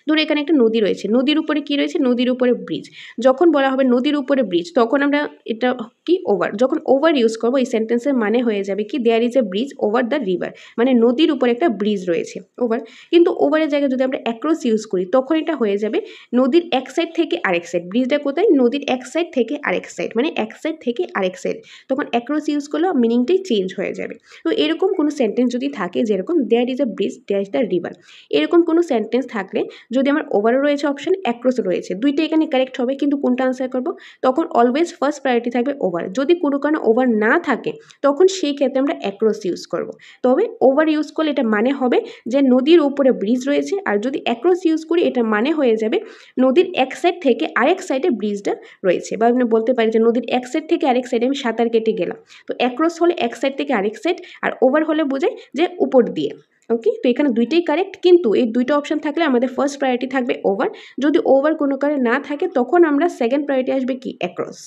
A: ধরো এখানে একটা নদী রয়েছে, নদীর উপরে কি রয়েছে, নদীর উপরে ব্রিজ, যখন বলা হবে নদীর উপরে ব্রিজ, তখন আমরা এটা কি ওভার, যখন ওভার ইউজ করবো এই সেন্টেন্সের মানে হয়ে যাবে কি, there is a bridge over the river, মানে নদীর উপরে একটা ব্রিজ রয়েছে, ওভার। কিন্তু ওভারের জায়গায় যদি আমরা অ্যাক্রস ইউজ করি, তখন এটা হয়ে যাবে নদীর এক সাইড থেকে আরেক সাইড, ব্রিজটা কোথায়, নদীর এক সাইড থেকে আরেক সাইড, মানে এক সাইড থেকে আরেক সাইড, তখন অ্যাক্রস ইউজ করলেও মিনিংটাই চেঞ্জ হয়ে যাবে। তো এরকম কোনো সেন্টেন্স যদি থাকে, যেরকম there is a bridge dash the river, এরকম কোনো সেন্টেন্স থাকলে যদি আমার ওভারও রয়েছে অপশন, অ্যাক্রসও রয়েছে, দুইটা এখানে কারেক্ট হবে, কিন্তু কোনটা আনসার করব, তখন অলওয়েজ ফার্স্ট প্রায়োরিটি থাকবে ওভার। যদি কোনো কারণে ওভার না থাকে, তখন সেই ক্ষেত্রে আমরা অ্যাক্রস ইউজ করব। তবে ওভার ইউজ করলে এটা মানে হবে যে নদীর উপরে ব্রিজ রয়েছে, আর যদি অ্যাক্রস ইউজ করি এটা মানে হয়ে যাবে নদীর এক সাইড থেকে আরেক সাইডে ব্রিজটা রয়েছে, বা আপনি বলতে পারি যে নদীর এক সাইড থেকে আরেক সাইডে আমি সাঁতার কেটে গেলাম। তো অ্যাক্রস হলে এক সাইড থেকে আরেক সাইড, আর ওভার হলে বোঝায় যে উপর দিয়ে। ওকে, তো এখানে দুইটাই কারেক্ট, কিন্তু এই দুইটা অপশন থাকলে আমাদের ফার্স্ট প্রায়োরিটি থাকবে ওভার, যদি ওভার কোনো কারণে না থাকে তখন আমরা সেকেন্ড প্রায়োরিটি আসবে কি, অ্যাক্রস।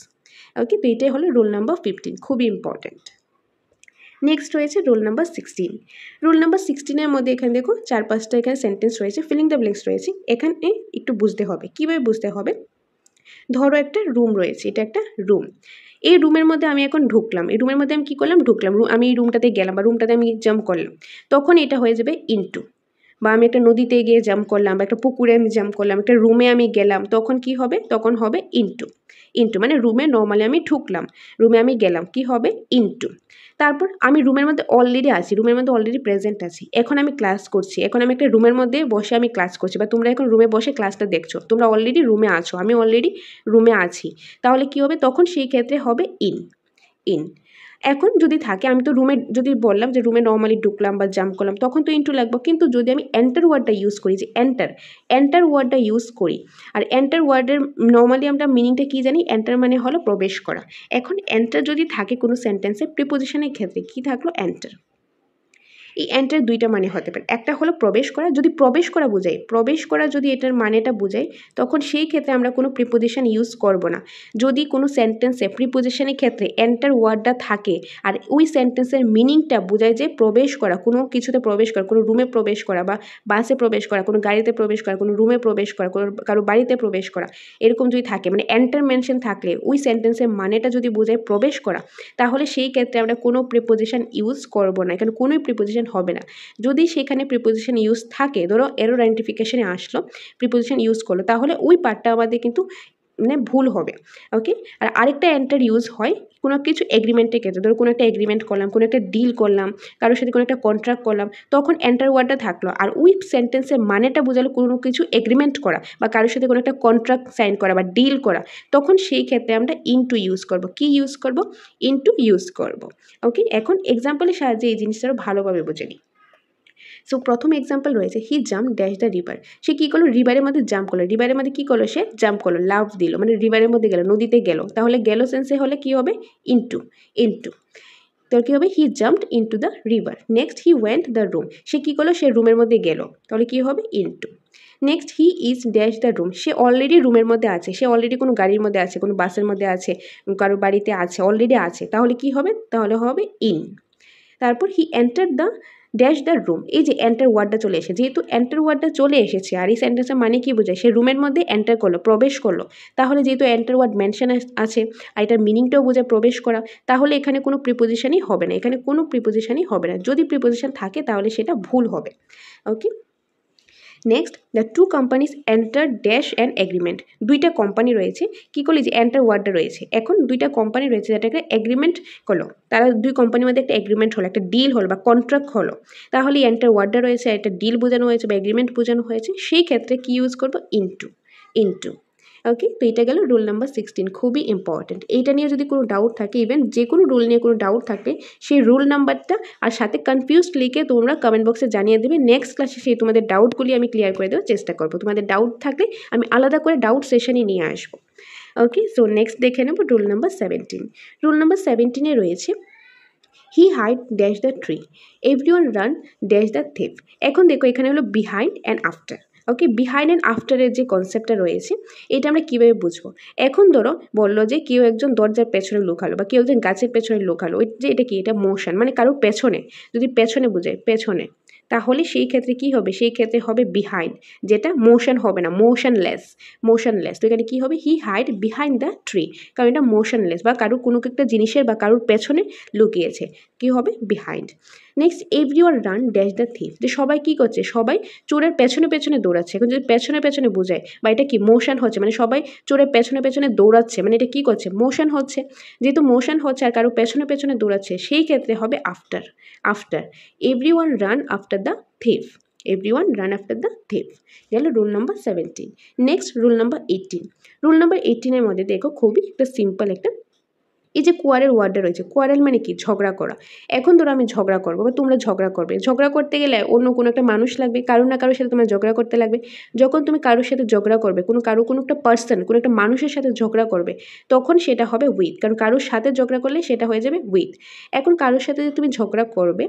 A: ওকে, তো এটাই হলো রুল নাম্বার 15, খুবই ইম্পর্টেন্ট। নেক্সট রয়েছে রুল নাম্বার 16। রুল নাম্বার 16-এর মধ্যে এখানে দেখো 4-5টা এখানে সেন্টেন্স রয়েছে, ফিলিং দ্য ব্ল্যাঙ্কস রয়েছে, এখানে একটু বুঝতে হবে, কীভাবে বুঝতে হবে, ধরো একটা রুম রয়েছে, এটা একটা রুম, এই রুমের মধ্যে আমি এখন ঢুকলাম, এই রুমের মধ্যে আমি কী করলাম, ঢুকলাম, আমি এই রুমটাতে গেলাম বা রুমটাতে আমি জাম্প করলাম, তখন এটা হয়ে যাবে ইনটু, বা আমি একটা নদীতে গিয়ে জাম্প করলাম, বা একটা পুকুরে আমি জাম্প করলাম, একটা রুমে আমি গেলাম, তখন কি হবে? তখন হবে ইনটু। ইনটু মানে রুমে নর্মালি আমি ঢুকলাম, রুমে আমি গেলাম, কি হবে? ইনটু। তারপর আমি রুমের মধ্যে অলরেডি আছি, রুমের মধ্যে অলরেডি প্রেজেন্ট আছি, এখন আমি ক্লাস করছি, এখন আমি একটা রুমের মধ্যে বসে আমি ক্লাস করছি, বা তোমরা এখন রুমে বসে ক্লাসটা দেখছো, তোমরা অলরেডি রুমে আছো, আমি অলরেডি রুমে আছি, তাহলে কি হবে? তখন সেই ক্ষেত্রে হবে ইন। ইন। এখন যদি থাকে, আমি তো রুমে যদি বললাম যে রুমে নর্মালি ঢুকলাম বা জাম্প করলাম, তখন তো ইনটু লাগবো, কিন্তু যদি আমি এন্টার ওয়ার্ডটা ইউজ করি, যে এন্টার ওয়ার্ডটা ইউজ করি, আর এন্টার ওয়ার্ডের নর্মালি আমরা মিনিংটা কী জানি? এন্টার মানে হলো প্রবেশ করা। এখন এন্টার যদি থাকে কোনো সেন্টেন্সে, প্রিপোজিশনের ক্ষেত্রে কী থাকলো? এন্টার। এই এন্টার দুইটা মানে হতে পারে, একটা হলো প্রবেশ করা, যদি প্রবেশ করা বোঝায়, প্রবেশ করা যদি এটার মানেটা বোঝায়, তখন সেই ক্ষেত্রে আমরা কোনো প্রিপোজিশন ইউজ করব না। যদি কোনো সেন্টেন্সে প্রিপোজিশনের ক্ষেত্রে এন্টার ওয়ার্ডটা থাকে, আর ওই সেন্টেন্সের মিনিংটা বোঝায় যে প্রবেশ করা, কোনো কিছুতে প্রবেশ করা, কোনো রুমে প্রবেশ করা, বা বাসে প্রবেশ করা, কোনো গাড়িতে প্রবেশ করা, কোনো রুমে প্রবেশ করা, কোনো কারো বাড়িতে প্রবেশ করা, এরকম যদি থাকে, মানে এন্টার মেনশন থাকলে ওই সেন্টেন্সের মানেটা যদি বোঝায় প্রবেশ করা, তাহলে সেই ক্ষেত্রে আমরা কোনো প্রিপোজিশন ইউজ করব না, এখানে কোনোই প্রিপোজিশন হবে না। যদি সেখানে প্রিপোজিশন ইউজ থাকে, ধরো এরর আইডেন্টিফিকেশনে আসলো, প্রিপোজিশন ইউজ করলো, তাহলে ওই পার্টটা আমাদের কিন্তু মানে ভুল হবে। ওকে, আর আরেকটা এন্টার ইউজ হয় কোনো কিছু এগ্রিমেন্টের ক্ষেত্রে, ধরো কোনো একটা এগ্রিমেন্ট করলাম, কোনো একটা ডিল করলাম, কারোর সাথে কোনো একটা কন্ট্রাক্ট করলাম, তখন এন্টার ওয়ার্ডটা থাকলো, আর ওই সেন্টেন্সের মানেটা বোঝালো কোনো কিছু এগ্রিমেন্ট করা, বা কারোর সাথে কোনো একটা কন্ট্রাক্ট সাইন করা বা ডিল করা, তখন সেই ক্ষেত্রে আমরা ইনটু ইউজ করব। কি ইউজ করব? ইনটু ইউজ করব। ওকে, এখন এক্সাম্পলের সাহায্যে এই জিনিসটা আরও ভালোভাবে বুঝে নিই। সো প্রথম এক্সাম্পল রয়েছে, হি জাম্প ড্যাশ দ্য রিভার। সে কী করলো? রিভারের মধ্যে জাম্প করলো। রিভারের মধ্যে কী করলো? সে জাম্প করলো, লাফ দিল, মানে রিভারের মধ্যে গেল, নদীতে গেল, তাহলে গেল সেন্সে হলে কী হবে? ইনটু। ইনটু। তো কী হবে? He jumped into the river. Next, he went the room. সে কী করলো? সে রুমের মধ্যে গেল, তাহলে কী হবে? Into. Next, he is dash the room. সে অলরেডি রুমের মধ্যে আছে, সে অলরেডি কোনো গাড়ির মধ্যে আছে, কোনো বাসের মধ্যে আছে, কারো বাড়িতে আছে, অলরেডি আছে, তাহলে কী হবে? তাহলে হবে ইন। তারপর হি enter the dash the room. এই যে এন্টার ওয়ার্ডটা চলে এসেছে, যেহেতু এন্টার ওয়ার্ডটা চলে এসেছে, আর এই সেন্টেন্সের মানে কি বোঝায়? সে রুমের মধ্যে এন্টার করলো, প্রবেশ করলো, তাহলে যেহেতু এন্টার ওয়ার্ড মেনশন আছে, আর এটার মিনিংটাও বোঝায় প্রবেশ করা, তাহলে এখানে কোনো প্রিপোজিশনই হবে না, এখানে কোনো প্রিপোজিশনই হবে না। যদি প্রিপোজিশন থাকে তাহলে সেটা ভুল হবে। Okay, next, the two companies enter dash and agreement. দুইটা কোম্পানি রয়েছে, কী করলি? যে এন্টার ওয়ার্ডটা রয়েছে, এখন দুইটা কোম্পানি রয়েছে যেটা একটা এগ্রিমেন্ট করলো, তারা দুই কোম্পানির মধ্যে একটা এগ্রিমেন্ট হলো, একটা ডিল হলো বা কন্ট্রাক্ট হলো, তাহলে এন্টার ওয়ার্ডটা রয়েছে, একটা ডিল বোঝানো হয়েছে বা এগ্রিমেন্ট বোঝানো হয়েছে, সেই ক্ষেত্রে কী ইউজ করবো? ইনটু। ইনটু। ওকে, তো এটা গেল রুল নাম্বার 16, খুবই ইম্পর্টেন্ট। এইটা নিয়ে যদি কোনো ডাউট থাকে, ইভেন যে কোনো রুল নিয়ে কোনো ডাউট থাকবে, সেই রুল নাম্বারটা আর সাথে কনফিউজড লিখে তোমরা কমেন্ট বক্সে জানিয়ে দেবে। নেক্সট ক্লাসে সেই তোমাদের ডাউটগুলি আমি ক্লিয়ার করে দেওয়ার চেষ্টা করবো। তোমাদের ডাউট থাকলে আমি আলাদা করে ডাউট সেশনই নিয়ে আসবো। ওকে, সো নেক্সট দেখে নেব রুল নাম্বার 17। রুল নাম্বার 17-এ রয়েছে, he hide dash the tree, everyone run dash the thief. এখন দেখো এখানে হলো behind and after. Okay, behind and আফটারের যে কনসেপ্টটা রয়েছে, এটা আমরা কীভাবে বুঝবো? এখন ধরো বললো যে কেউ একজন দরজার পেছনে লুকালো, বা কেউ একজন গাছের পেছনে লুকালো, ওই যে এটা কি? এটা মোশন, মানে কারোর পেছনে, যদি পেছনে বোঝায় পেছনে, তাহলে সেই ক্ষেত্রে কী হবে? সেই ক্ষেত্রে হবে বিহাইন্ড, যেটা মোশন হবে না, মোশনলেস। মোশনলেস, তো এখানে কী হবে? হি হাইড বিহাইন্ড দ্য ট্রি, কারণ এটা মোশনলেস, বা কারোর কোনো একটা জিনিসের বা কারোর পেছনে লুকিয়েছে, কী হবে? Behind. Next, everyone run dash the thief, যে সবাই কী করছে? সবাই চোরের পেছনে পেছনে দৌড়াচ্ছে। এখন যদি পেছনে পেছনে বোঝায়, বা এটা কি? মোশন হচ্ছে, মানে সবাই চোরের পেছনে পেছনে দৌড়াচ্ছে, মানে এটা কী করছে? মোশন হচ্ছে। যেহেতু মোশন হচ্ছে আর কারো পেছনে পেছনে দৌড়াচ্ছে, সেই ক্ষেত্রে হবে after. After, everyone run after the thief. Everyone run after the thief গেল rule number 17। Next, rule number 18। Rule number 18-এর মধ্যে দেখো খুবই একটা সিম্পল একটা, এই যে কোয়ারেল ওয়ার্ডটা রয়েছে, কোয়ারেল মানে কি? ঝগড়া করা। এখন ধরো আমি ঝগড়া করবো বা তোমরা ঝগড়া করবে, ঝগড়া করতে গেলে অন্য কোনো একটা মানুষ লাগবে, কারো না কারোর সাথে তোমার ঝগড়া করতে লাগবে। যখন তুমি কারোর সাথে ঝগড়া করবে, কোনো একটা পার্সন, কোনো একটা মানুষের সাথে ঝগড়া করবে, তখন সেটা হবে উইথ, কারণ কারোর সাথে ঝগড়া করলে সেটা হয়ে যাবে উইথ। এখন কারোর সাথে যে তুমি ঝগড়া করবে,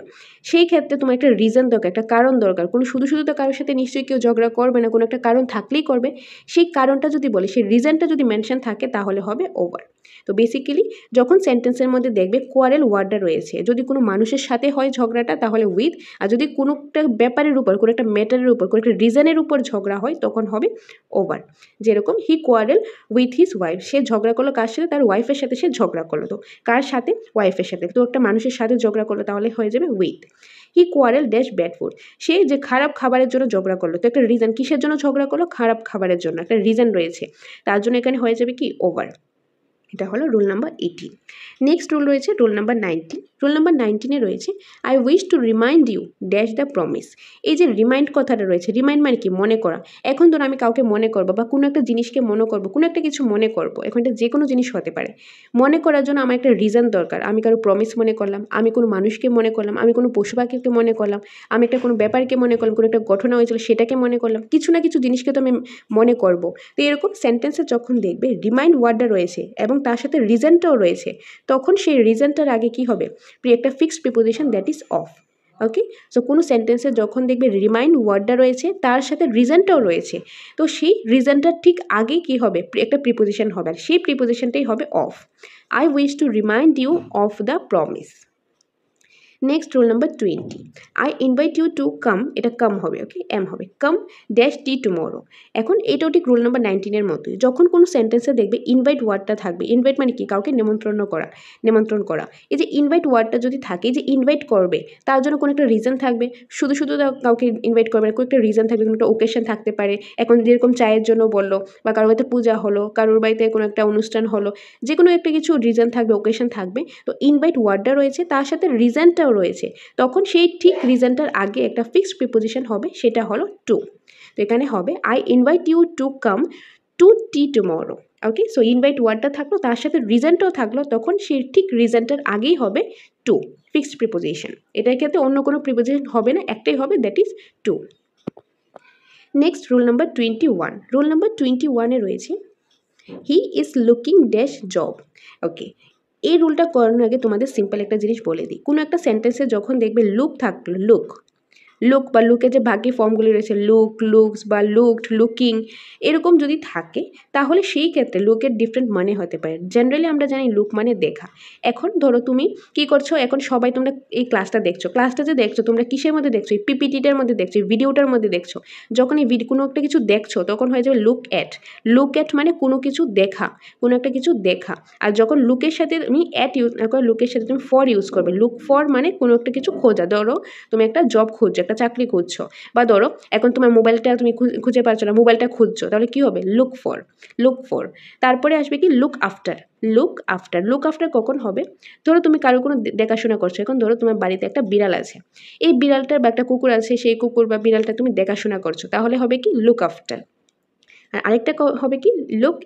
A: সেই ক্ষেত্রে তোমার একটা রিজন দরকার, একটা কারণ দরকার। কোনো শুধু শুধু তো কারোর সাথে নিশ্চয়ই কেউ ঝগড়া করবে না, কোনো একটা কারণ থাকলেই করবে। সেই কারণটা যদি বলে, সেই রিজনটা যদি মেনশন থাকে, তাহলে হবে ওভার। তো বেসিক্যালি যখন সেন্টেন্সের মধ্যে দেখবে কোয়ারেল ওয়ার্ডটা রয়েছে, যদি কোনো মানুষের সাথে হয় ঝগড়াটা, তাহলে উইথ, আর যদি কোনো একটা ব্যাপারের উপর, কোনো একটা ম্যাটারের উপর, কোনো একটা রিজনের উপর ঝগড়া হয়, তখন হবে ওভার। যেরকম হি কোয়ারেল উইথ হিজ ওয়াইফ, সে ঝগড়া করলো কার সাথে? তার ওয়াইফের সাথে সে ঝগড়া করলো। তো কার সাথে? ওয়াইফের সাথে। তো একটা মানুষের সাথে ঝগড়া করলো, তাহলে হয়ে যাবে with. He quarrel dash bad food, সে যে খারাপ খাবারের জন্য ঝগড়া করলো, তো একটা রিজন, কিসের জন্য ঝগড়া করলো, খারাপ খাবারের জন্য একটা রিজন রয়েছে, তার জন্য এখানে হয়ে যাবে কি ওভার। এটা হলো রুল নাম্বার 18। নেক্সট রুল রয়েছে রুল নাম্বার 19। রুল নাম্বার 19-এ রয়েছে I wish to remind you dash the promise. এই যে রিমাইন্ড কথাটা রয়েছে, রিমাইন্ড মানে কি, মনে করা। এখন ধরো আমি কাউকে মনে করবো বা কোনো একটা জিনিসকে মনে করবো, কোনো একটা কিছু মনে করবো, এখন এটা যে কোনো জিনিস হতে পারে। মনে করার জন্য আমার একটা রিজন দরকার। আমি কারো প্রমিস মনে করলাম, আমি কোনো মানুষকে মনে করলাম, আমি কোনো পশু পাখিকে মনে করলাম, আমি একটা কোনো ব্যাপারকে মনে করলাম, কোনো একটা ঘটনা হয়েছিল সেটাকে মনে করলাম, কিছু না কিছু জিনিসকে তো আমি মনে করবো। তো এরকম সেন্টেন্সে যখন দেখবে রিমাইন্ড ওয়ার্ডটা রয়েছে এবং তার সাথে রিজনটাও রয়েছে, তখন সেই রিজনটার আগে কি হবে, একটা fixed preposition that is of. Okay, so কোনো সেন্টেন্সে যখন দেখবে রিমাইন্ড ওয়ার্ডটা রয়েছে তার সাথে রিজনটাও রয়েছে, তো সেই রিজনটার ঠিক আগে কি হবে, একটা প্রিপোজিশন হবে, আর সেই প্রিপোজিশনটাই হবে of. I wish to remind you of the promise. Next rule number 20, I invite you to come, এটা কাম হবে, ওকে, এম হবে, কাম ড্যাশ টি টুমোরো। এখন এটাও ঠিক রুল নাম্বার 19-এর মতোই, যখন কোনো সেন্টেন্সে দেখবে ইনভাইট ওয়ার্ডটা থাকবে, ইনভাইট মানে কি, কাউকে নিমন্ত্রণ করা। এই যে ইনভাইট ওয়ার্ডটা যদি থাকে, যে ইনভাইট করবে তার জন্য কোনো একটা রিজন থাকবে, শুধু শুধু কাউকে ইনভাইট করবে না, কোনো একটা রিজন থাকবে, কোনো একটা ওকেশন থাকতে পারে। এখন যেরকম চায়ের জন্য বললো, বা কারোর বাড়িতে পূজা হলো, কারোর বাড়িতে কোনো একটা অনুষ্ঠান হলো, যে কোনো একটা কিছু রিজন থাকবে, ওকেশন থাকবে, তো ইনভাইট ওয়ার্ডটা রয়েছে তার সাথে রিজনটাও রয়েছে, তখন সেই ঠিক রিজনটার আগে একটা ফিক্সড প্রিপোজিশন হবে, সেটা হলো টু। তো এখানে হবে I invite you to come to tea tomorrow. Okay, so invite ওয়ার্ডটা থাকলো, তার সাথে রিজনটাও থাকলো, তখন সেই ঠিক রিজনটার আগেই হবে টু, ফিক্সড প্রিপোজিশন। এটার ক্ষেত্রে অন্য কোনো প্রিপোজিশন হবে না, একটাই হবে, that is to. Next rule number 21। Rule number 21-এ রয়েছে he is looking dash job. Okay, এই রুলটা করানোর আগে তোমাদের সিম্পল একটা জিনিস বলে দিই, কোনো একটা সেন্টেন্সে যখন দেখবে লুক থাকলো, লুক বা লুকের যে ভাগ্যে ফর্মগুলি রয়েছে, লুকস বা লুকড, লুকিং, এরকম যদি থাকে, তাহলে সেই ক্ষেত্রে লুকের ডিফারেন্ট মানে হতে পারে। জেনারেলি আমরা জানি লুক মানে দেখা। এখন ধরো তুমি কি করছো, এখন সবাই তোমরা এই ক্লাসটা যে দেখছো তোমরা কিসের মধ্যে দেখছো, এই পিপিটিটার মধ্যে দেখছো, এই ভিডিওটার মধ্যে দেখছো। যখন এই কোনো একটা কিছু দেখছো তখন হয়ে যাবে লুক অ্যাট মানে কোনো কিছু দেখা, কোনো একটা কিছু দেখা। আর যখন লুকের সাথে তুমি অ্যাট ইউজ না করো, লুকের সাথে তুমি ফর ইউজ করবে। লুক ফর মানে কোনো একটা কিছু খোঁজা, ধরো তুমি একটা জব খুঁজছো, একটা চাকরি খুঁজছো, বা ধরো এখন তোমার মোবাইলটা তুমি খুঁজে পাচ্ছ না, মোবাইলটা খুঁজছো, তাহলে কি হবে, লুক ফর। তারপরে আসবে কি লুক আফটার কখন হবে, ধরো তুমি কারো কোনো দেখাশোনা করছো। এখন ধরো তোমার বাড়িতে একটা বিড়াল আছে, এই বিড়ালটার বা একটা কুকুর আছে, সেই কুকুর বা বিড়ালটা তুমি দেখাশোনা করছো, তাহলে হবে কি লুক আফটার। আর আরেকটা হবে কি লুক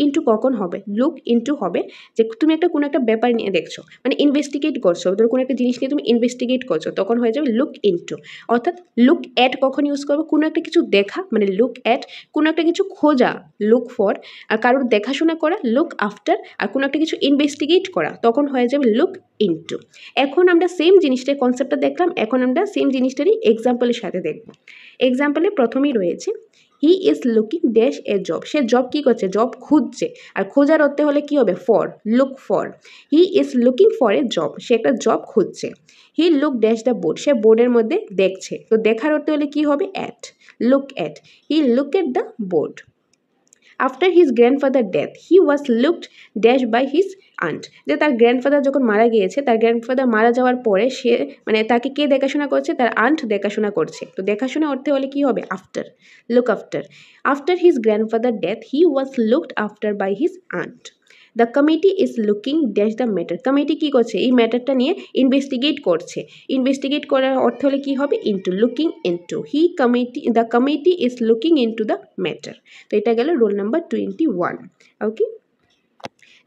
A: ইনটু কখন হবে, লুক ইনটু হবে যে তুমি একটা কোনো একটা ব্যাপার নিয়ে দেখছো, মানে ইনভেস্টিগেট করছো, ধরো কোনো একটা জিনিস নিয়ে তুমি ইনভেস্টিগেট করছো, তখন হয়ে যাবে লুক ইনটু। অর্থাৎ লুক অ্যাট কখন ইউজ করবো, কোনো একটা কিছু দেখা মানে লুক অ্যাট, কোনো একটা কিছু খোঁজা লুক ফর, আর কারোর দেখাশোনা করা লুক আফটার, আর কোনো একটা কিছু ইনভেস্টিগেট করা তখন হয়ে যাবে লুক ইনটু। এখন আমরা সেম জিনিসটার কনসেপ্টটা দেখলাম, এখন আমরা সেম জিনিসটারই এক্সাম্পলের সাথে দেখব। এক্সাম্পলে প্রথমেই রয়েছে he is looking dash a job, সে জব কী করছে, জব খুঁজছে, আর খোঁজার অর্থে হলে কি হবে, look for. He is looking for a job, সে একটা জব খুঁজছে। He look dash the board, সে বোর্ডের মধ্যে দেখছে, তো দেখার অর্থে হলে কি হবে, look at. He look at the board. After his grandfather death he was looked dash by his aunt, যে তার গ্র্যান্ডফাদার যখন মারা গিয়েছে, তার গ্র্যান্ডফাদার মারা যাওয়ার পরে সে মানে তাকে কে দেখাশোনা করছে, তার আন্ট দেখাশোনা করছে, তো দেখাশোনা অর্থে হলে কি হবে, after, look after. After his grandfather death he was looked after by his aunt. The committee is looking dash the matter, committee কী করছে, এই ম্যাটারটা নিয়ে ইনভেস্টিগেট করছে, ইনভেস্টিগেট করার অর্থ হলে কি হবে, into, looking into. The committee is looking into the matter. তো এটা গেল রুল নাম্বার 21। ওকে,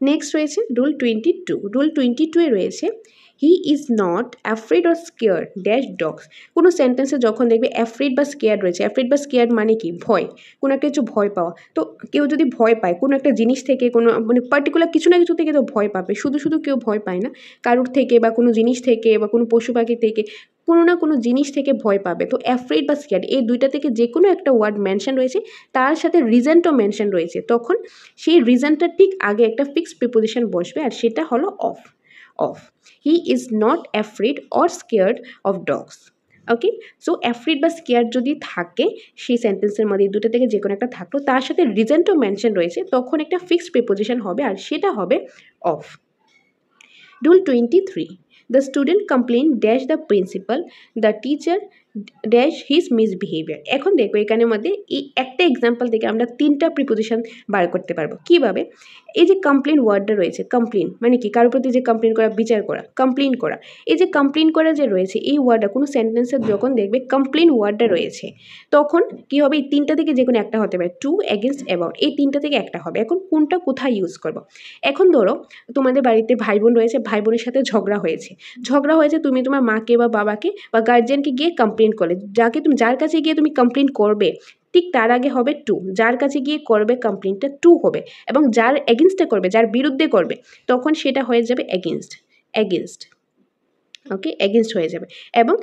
A: নেক্সট রয়েছে রুল 22। রুল 22-এ রয়েছে he is not afraid or scared dash dogs. কোনো সেন্টেন্সে যখন দেখবে অ্যাফ্রেড বা স্কেয়ার্ড রয়েছে, অ্যাফ্রেড বা স্কেয়ার্ড মানে কি, ভয়, কোনো একটা কিছু ভয় পাওয়া। তো কেউ যদি ভয় পায় কোনো একটা জিনিস থেকে, কোনো মানে পার্টিকুলার কিছু না কিছু থেকে তো ভয় পাবে, শুধু শুধু কেউ ভয় পায় না, কারোর থেকে বা কোনো জিনিস থেকে বা কোনো পশু পাখি থেকে, কোনো না কোনো জিনিস থেকে ভয় পাবে। তো অ্যাফ্রেড বা স্কেয়ার্ড এই দুইটা থেকে যে কোনো একটা ওয়ার্ড মেনশন রয়েছে, তার সাথে রিজনটাও মেনশন রয়েছে, তখন সেই রিজনটার ঠিক আগে একটা ফিক্সড প্রিপোজিশন বসবে, আর সেটা হলো of. He is not afraid or scared of dogs. Okay, so afraid বা স্কেয়ার্ড যদি থাকে সেই সেন্টেন্সের মধ্যে দুটো থেকে যে কোনো একটা থাকলো, তার সাথে রিজনটাও মেনশন রয়েছে, তখন একটা ফিক্সড প্রিপোজিশন হবে, আর সেটা হবে of. Rule 23। The student complain dash the principal, the teacher dash his misbehaviour. এখন দেখো এখানের মধ্যে এই একটা এক্সাম্পল থেকে আমরা 3টা প্রিপোজিশন বার করতে পারবো। কিভাবে? এই যে কমপ্লেন ওয়ার্ডটা রয়েছে, কমপ্লেন মানে কি? কারোর প্রতি যে কমপ্লেন করা, বিচার করা, কমপ্লেন করা। এই যে কমপ্লেন করা যে রয়েছে এই ওয়ার্ডটা কোনো সেন্টেন্সের যখন দেখবে কমপ্লেন ওয়ার্ডটা রয়েছে তখন কি হবে? এই 3টা থেকে যে কোনো একটা হতে পারে, টু, এগেনস্ট, অ্যাবাউট, এই 3টা থেকে একটা হবে। এখন কোনটা কোথায় ইউজ করবো? এখন ধরো তোমাদের বাড়িতে ভাই বোন রয়েছে, ভাই বোনের সাথে ঝগড়া হয়েছে, তুমি তোমার মাকে বা বাবাকে বা গার্জিয়ানকে গিয়ে কমপ্লেন করলে, যার কাছে গিয়ে তুমি কমপ্লেন করবে ঠিক তার আগে হবে টু, যার কাছে গিয়ে করবে কমপ্লেনটা টু হবে, এবং যার এগেনস্টে করবে, যার বিরুদ্ধে করবে তখন সেটা হয়ে যাবে এগেনস্ট। ওকে, এগেনস্ট হয়ে যাবে। এবং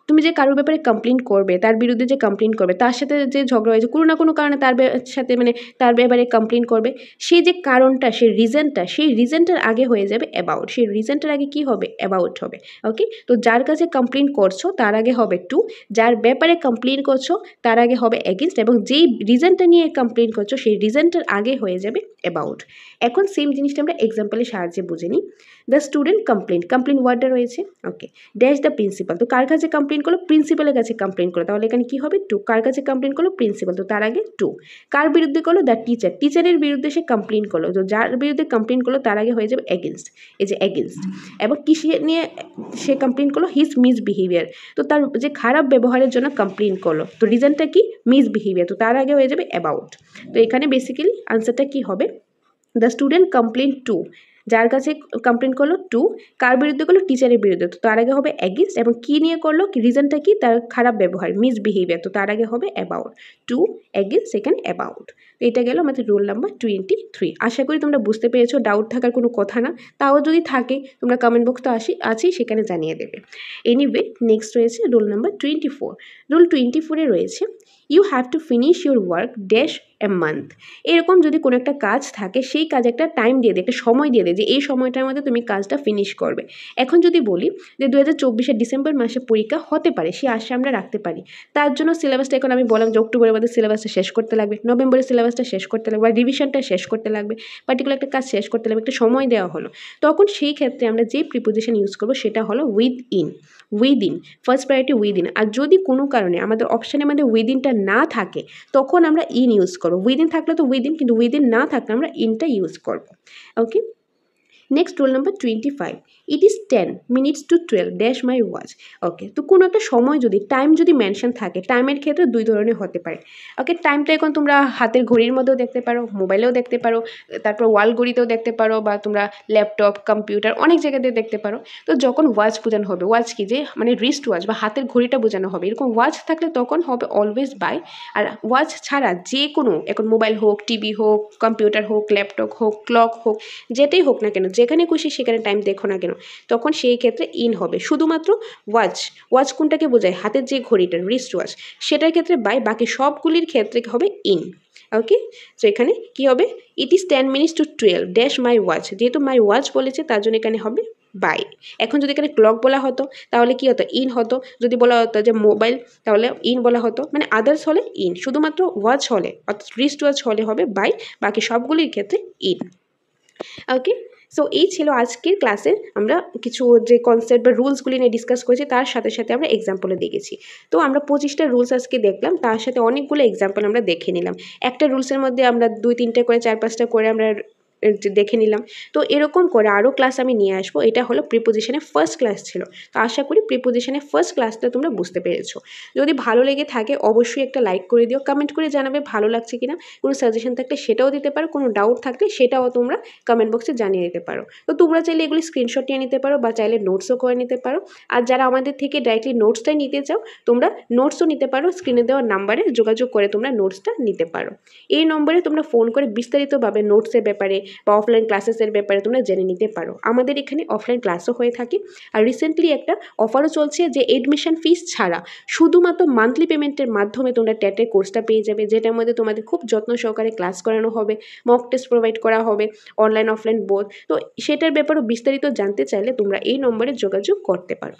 A: তুমি যে কারোর ব্যাপারে কমপ্লেন করবে, তার বিরুদ্ধে যে কমপ্লেন করবে, তার সাথে যে ঝগড়া হয়েছে কোনো না কোনো কারণে তার সাথে মানে তার ব্যাপারে কমপ্লেন করবে, সেই যে কারণটা, সেই রিজনটার আগে হয়ে যাবে অ্যাবাউট, সেই রিজনটার আগে কি হবে? অ্যাবাউট হবে। ওকে, তো যার কাছে কমপ্লেন করছো তার আগে হবে টু, যার ব্যাপারে কমপ্লেন করছো তার আগে হবে এগেনস্ট, এবং যেই রিজনটা নিয়ে কমপ্লেন করছো সেই রিজনটার আগে হয়ে যাবে অ্যাবাউট। এখন সেম জিনিসটা আমরা এক্সাম্পলের সাহায্যে বুঝে নিই। দ্য স্টুডেন্ট কমপ্লেন ওয়ার্ডটা রয়েছে। ওকে, ড্যাশ দ্য প্রিন্সিপাল, তো কার কাছে কমপ্লেন করলো? প্রিন্সিপালের কাছে কমপ্লেন করলো, তাহলে এখানে কি হবে? টু। কার কাছে কমপ্লেন করলো? প্রিন্সিপাল, তো তার আগে টু। কার বিরুদ্ধে করলো? দ্য টিচারের বিরুদ্ধে সে কমপ্লেন করলো, তো যার বিরুদ্ধে কমপ্লেন করলো তার আগে হয়ে যাবে এগেনস্ট, এই যে এগেনস্ট। এবং কিসে নিয়ে সে কমপ্লেন করলো? হিজ মিসবিহেভিয়ার, তো তার যে খারাপ ব্যবহারের জন্য কমপ্লেন করলো, তো রিজনটা কি? মিসবিহেভিয়ার, তো তার আগে হয়ে যাবে অ্যাবাউট। তো এখানে বেসিক্যালি আনসারটা কি হবে? দ্য স্টুডেন্ট কমপ্লেন টু, যার কাছে কমপ্লেন করলো টু, কার বিরুদ্ধে করলো? টিচারের বিরুদ্ধে, তো তার আগে হবে এগেনস্ট, এবং কি নিয়ে করলো? রিজনটা কি? তার খারাপ ব্যবহার, মিসবিহেভিয়ার, তো তার আগে হবে about. To, against, second about. তো এটা গেল আমাদের রুল নাম্বার 23। আশা করি তোমরা বুঝতে পেরেছো, ডাউট থাকার কোনো কথা না, তাও যদি থাকে তোমরা কমেন্ট বক্স তো আছেই, সেখানে জানিয়ে দেবে। এনিওয়ে, নেক্সট রয়েছে রুল নাম্বার 24। রুল 24-এ রয়েছে you have to finish your work dash a month. এরকম যদি কোনো একটা কাজ থাকে সেই কাজে একটা টাইম দিয়ে দেয়, একটা সময় দিয়ে দেয় যে এই সময়টার মধ্যে তুমি কাজটা ফিনিশ করবে। এখন যদি বলি যে 2024-এর ডিসেম্বর মাসে পরীক্ষা হতে পারে, সে আশা আমরা রাখতে পারি। তার জন্য সিলেবাসটা, এখন আমি বললাম যে অক্টোবরের মধ্যে সিলেবাসটা শেষ করতে লাগবে, নভেম্বরের সিলেবাসটা শেষ করতে লাগবে, বা রিভিশনটা শেষ করতে লাগবে, পার্টিকুলার একটা কাজ শেষ করতে লাগবে, একটা সময় দেওয়া হলো, তখন সেই ক্ষেত্রে আমরা যে প্রিপোজিশন ইউজ করবো সেটা হলো উইদিন, ফার্স্ট প্রায়োরিটি উইদিন। আর যদি কোনো কারণে আমাদের অপশানের মধ্যে উইদিনটা না থাকে তখন আমরা ইন ইউজ করবো। উইদিন থাকলে তো উইদিন, কিন্তু উইদিন না থাকলে আমরা ইনটা ইউজ করবো। Okay, next rule number 25। It is 10 minutes to 12 dash my watch. Okay, তো কোনো একটা সময় যদি টাইম যদি মেনশন থাকে, টাইমের ক্ষেত্রে দুই ধরনের হতে পারে। ওকে, টাইমটা এখন তোমরা হাতের ঘড়ির মধ্যেও দেখতে পারো, মোবাইলেও দেখতে পারো, তারপর ওয়াল ঘড়িতেও দেখতে পারো, বা তোমরা ল্যাপটপ, কম্পিউটার অনেক জায়গাতে দেখতে পারো। তো যখন ওয়াচ বোঝানো হবে, ওয়াচ কি? যে মানে রিস্ট ওয়াচ বা হাতের ঘড়িটা বোঝানো হবে, এরকম ওয়াচ থাকলে তখন হবে অলওয়েজ বাই। আর ওয়াচ ছাড়া যে কোনো, এখন মোবাইল হোক, টিভি হোক, কম্পিউটার হোক, ল্যাপটপ হোক, ক্লক হোক, যেটাই হোক না কেন, যেখানে খুশি সেখানে টাইম দেখো না কেন, তখন সেই ক্ষেত্রে ইন হবে। শুধুমাত্র ওয়াচ কোনটাকে বোঝায়? হাতের যে ঘড়িটা, রিস্ট ওয়াচ, সেটার ক্ষেত্রে বাই, বাকি সবগুলির ক্ষেত্রে হবে ইন। ওকে, তো এখানে কি হবে? ইট is 10 minutes to 12 dash my watch, যেহেতু মাই ওয়াচ বলেছে তার জন্য এখানে হবে বাই। এখন যদি এখানে ক্লক বলা হতো তাহলে কি হতো? ইন হতো। যদি বলা হতো যে মোবাইল, তাহলে ইন বলা হতো, মানে আদার্স হলে ইন, শুধুমাত্র ওয়াচ হলে অর্থাৎ রিস্ট ওয়াচ হলে হবে বাই, বাকি সবগুলির ক্ষেত্রে ইন। ওকে, সো এই ছিল আজকের ক্লাসে আমরা কিছু যে কনসেপ্ট বা রুলসগুলি নিয়ে ডিসকাস করেছি, তার সাথে সাথে আমরা এক্সাম্পলে দেখেছি। তো আমরা 25টা রুলস আজকে দেখলাম, তার সাথে অনেকগুলো এক্সাম্পল আমরা দেখে নিলাম। একটা রুলসের মধ্যে আমরা 2-3টা করে 4-5টা করে আমরা দেখে নিলাম। তো এরকম করে আরও ক্লাস আমি নিয়ে আসবো। এটা হলো প্রিপোজিশনের ফার্স্ট ক্লাস ছিল। তো আশা করি প্রিপোজিশনের ফার্স্ট ক্লাসটা তোমরা বুঝতে পেরেছো। যদি ভালো লেগে থাকে অবশ্যই একটা লাইক করে দিও, কমেন্ট করে জানাবে ভালো লাগছে কিনা, কোনো সাজেশন থাকলে সেটাও দিতে পারো, কোনো ডাউট থাকলে সেটাও তোমরা কমেন্ট বক্সে জানিয়ে দিতে পারো। তো তোমরা চাইলে এগুলি স্ক্রিনশট নিয়ে নিতে পারো, বা চাইলে নোটসও করে নিতে পারো। আর যারা আমাদের থেকে ডাইরেক্টলি নোটসটাই নিতে চাও, তোমরা নোটসও নিতে পারো, স্ক্রিনে দেওয়া নাম্বারে যোগাযোগ করে তোমরা নোটসটা নিতে পারো। এই নম্বরে তোমরা ফোন করে বিস্তারিতভাবে নোটসের ব্যাপারে বা অফলাইন ক্লাসেসের ব্যাপারে তোমরা জেনে নিতে পারো। আমাদের এখানে অফলাইন ক্লাসও হয়ে থাকে। আর রিসেন্টলি একটা অফারও চলছে যে এডমিশন ফিস ছাড়া শুধুমাত্র মান্থলি পেমেন্টের মাধ্যমে তোমরা ট্যাটের কোর্সটা পেয়ে যাবে, যেটার মধ্যে তোমাদের খুব যত্ন সহকারে ক্লাস করানো হবে, মক টেস্ট প্রোভাইড করা হবে, অনলাইন অফলাইন বোথ। তো সেটার ব্যাপারেও বিস্তারিত জানতে চাইলে তোমরা এই নম্বরে যোগাযোগ করতে পারো।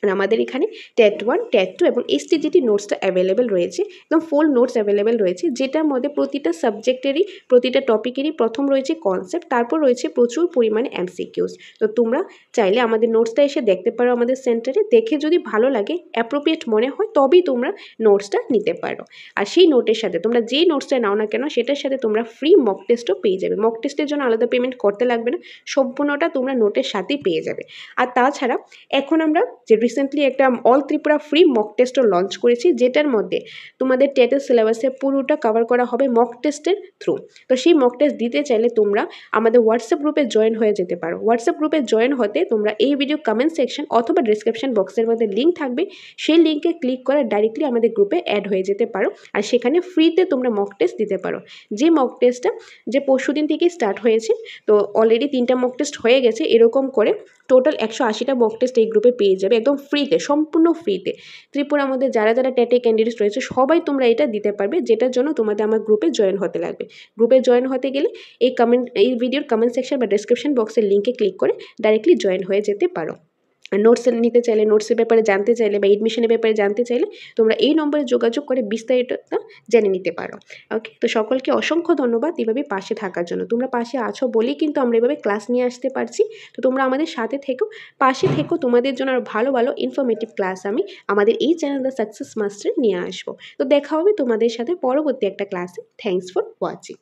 A: আর আমাদের এখানে টেট 1, টেট 2 এবং এসটিজিটি নোটসটা অ্যাভেলেবেল রয়েছে, একদম ফুল নোটস অ্যাভেলেবেল রয়েছে, যেটার মধ্যে প্রতিটা সাবজেক্টেরই প্রতিটা টপিকেরই প্রথম রয়েছে কনসেপ্ট, তারপর রয়েছে প্রচুর পরিমাণে এমসিকিউস। তো তোমরা চাইলে আমাদের নোটসটা এসে দেখতে পারো আমাদের সেন্টারে, দেখে যদি ভালো লাগে অ্যাপ্রোপ্রিয়েট মনে হয় তবেই তোমরা নোটসটা নিতে পারো। আর সেই নোটের সাথে তোমরা যেই নোটসটা নাও না কেন সেটার সাথে তোমরা ফ্রি মক টেস্টও পেয়ে যাবে। মক টেস্টের জন্য আলাদা পেমেন্ট করতে লাগবে না, সম্পূর্ণটা তোমরা নোটের সাথেই পেয়ে যাবে। আর তাছাড়া এখন আমরা যে রিসেন্টলি একটা অল ত্রিপুরা ফ্রি মক টেস্টও লঞ্চ করেছি, যেটার মধ্যে তোমাদের টেটের সিলেবাসে পুরোটা কভার করা হবে মক টেস্টের থ্রু। তো সেই মক টেস্ট দিতে চাইলে তোমরা আমাদের হোয়াটসঅ্যাপ গ্রুপে জয়েন হয়ে যেতে পারো। হোয়াটসঅ্যাপ গ্রুপে জয়েন হতে তোমরা এই ভিডিও কমেন্ট সেকশন অথবা ডিসক্রিপশন বক্সের মধ্যে লিঙ্ক থাকবে, সেই লিঙ্কে ক্লিক করে ডাইরেক্টলি আমাদের গ্রুপে অ্যাড হয়ে যেতে পারো। আর সেখানে ফ্রিতে তোমরা মক টেস্ট দিতে পারো। যে মক টেস্টটা যে পরশুদিন থেকেই স্টার্ট হয়েছে, তো অলরেডি 3টা মক টেস্ট হয়ে গেছে, এরকম করে টোটাল 180টা মক টেস্ট এই গ্রুপে পেয়ে যাবে একদম ফ্রিতে, সম্পূর্ণ ফ্রিতে। ত্রিপুরার মধ্যে যারা যারা টেটে ক্যান্ডিডেটস রয়েছে সবাই তোমরা এটা দিতে পারবে, যেটার জন্য তোমাদের আমার গ্রুপে জয়েন হতে লাগবে। গ্রুপে জয়েন হতে গেলে এই ভিডিওর কমেন্ট সেকশন বা ডেসক্রিপশন বক্সের লিঙ্কে ক্লিক করে ডাইরেক্টলি জয়েন হয়ে যেতে পারো। আর নোটস নিতে চাইলে, নোটসের ব্যাপারে জানতে চাইলে বা এডমিশনের ব্যাপারে জানতে চাইলে তোমরা এই নম্বরে যোগাযোগ করে বিস্তারিতটা জেনে নিতে পারো। ওকে, তো সকলকে অসংখ্য ধন্যবাদ এভাবে পাশে থাকার জন্য। তোমরা পাশে আছো বলেই কিন্তু আমরা এভাবে ক্লাস নিয়ে আসতে পারছি। তো তোমরা আমাদের সাথে থেকো, পাশে থেকো, তোমাদের জন্য আরও ভালো ভালো ইনফরমেটিভ ক্লাস আমি আমাদের এই চ্যানেল দ্য সাকসেস মাস্টার নিয়ে আসবো। তো দেখা হবে তোমাদের সাথে পরবর্তী একটা ক্লাসে। Thanks for watching.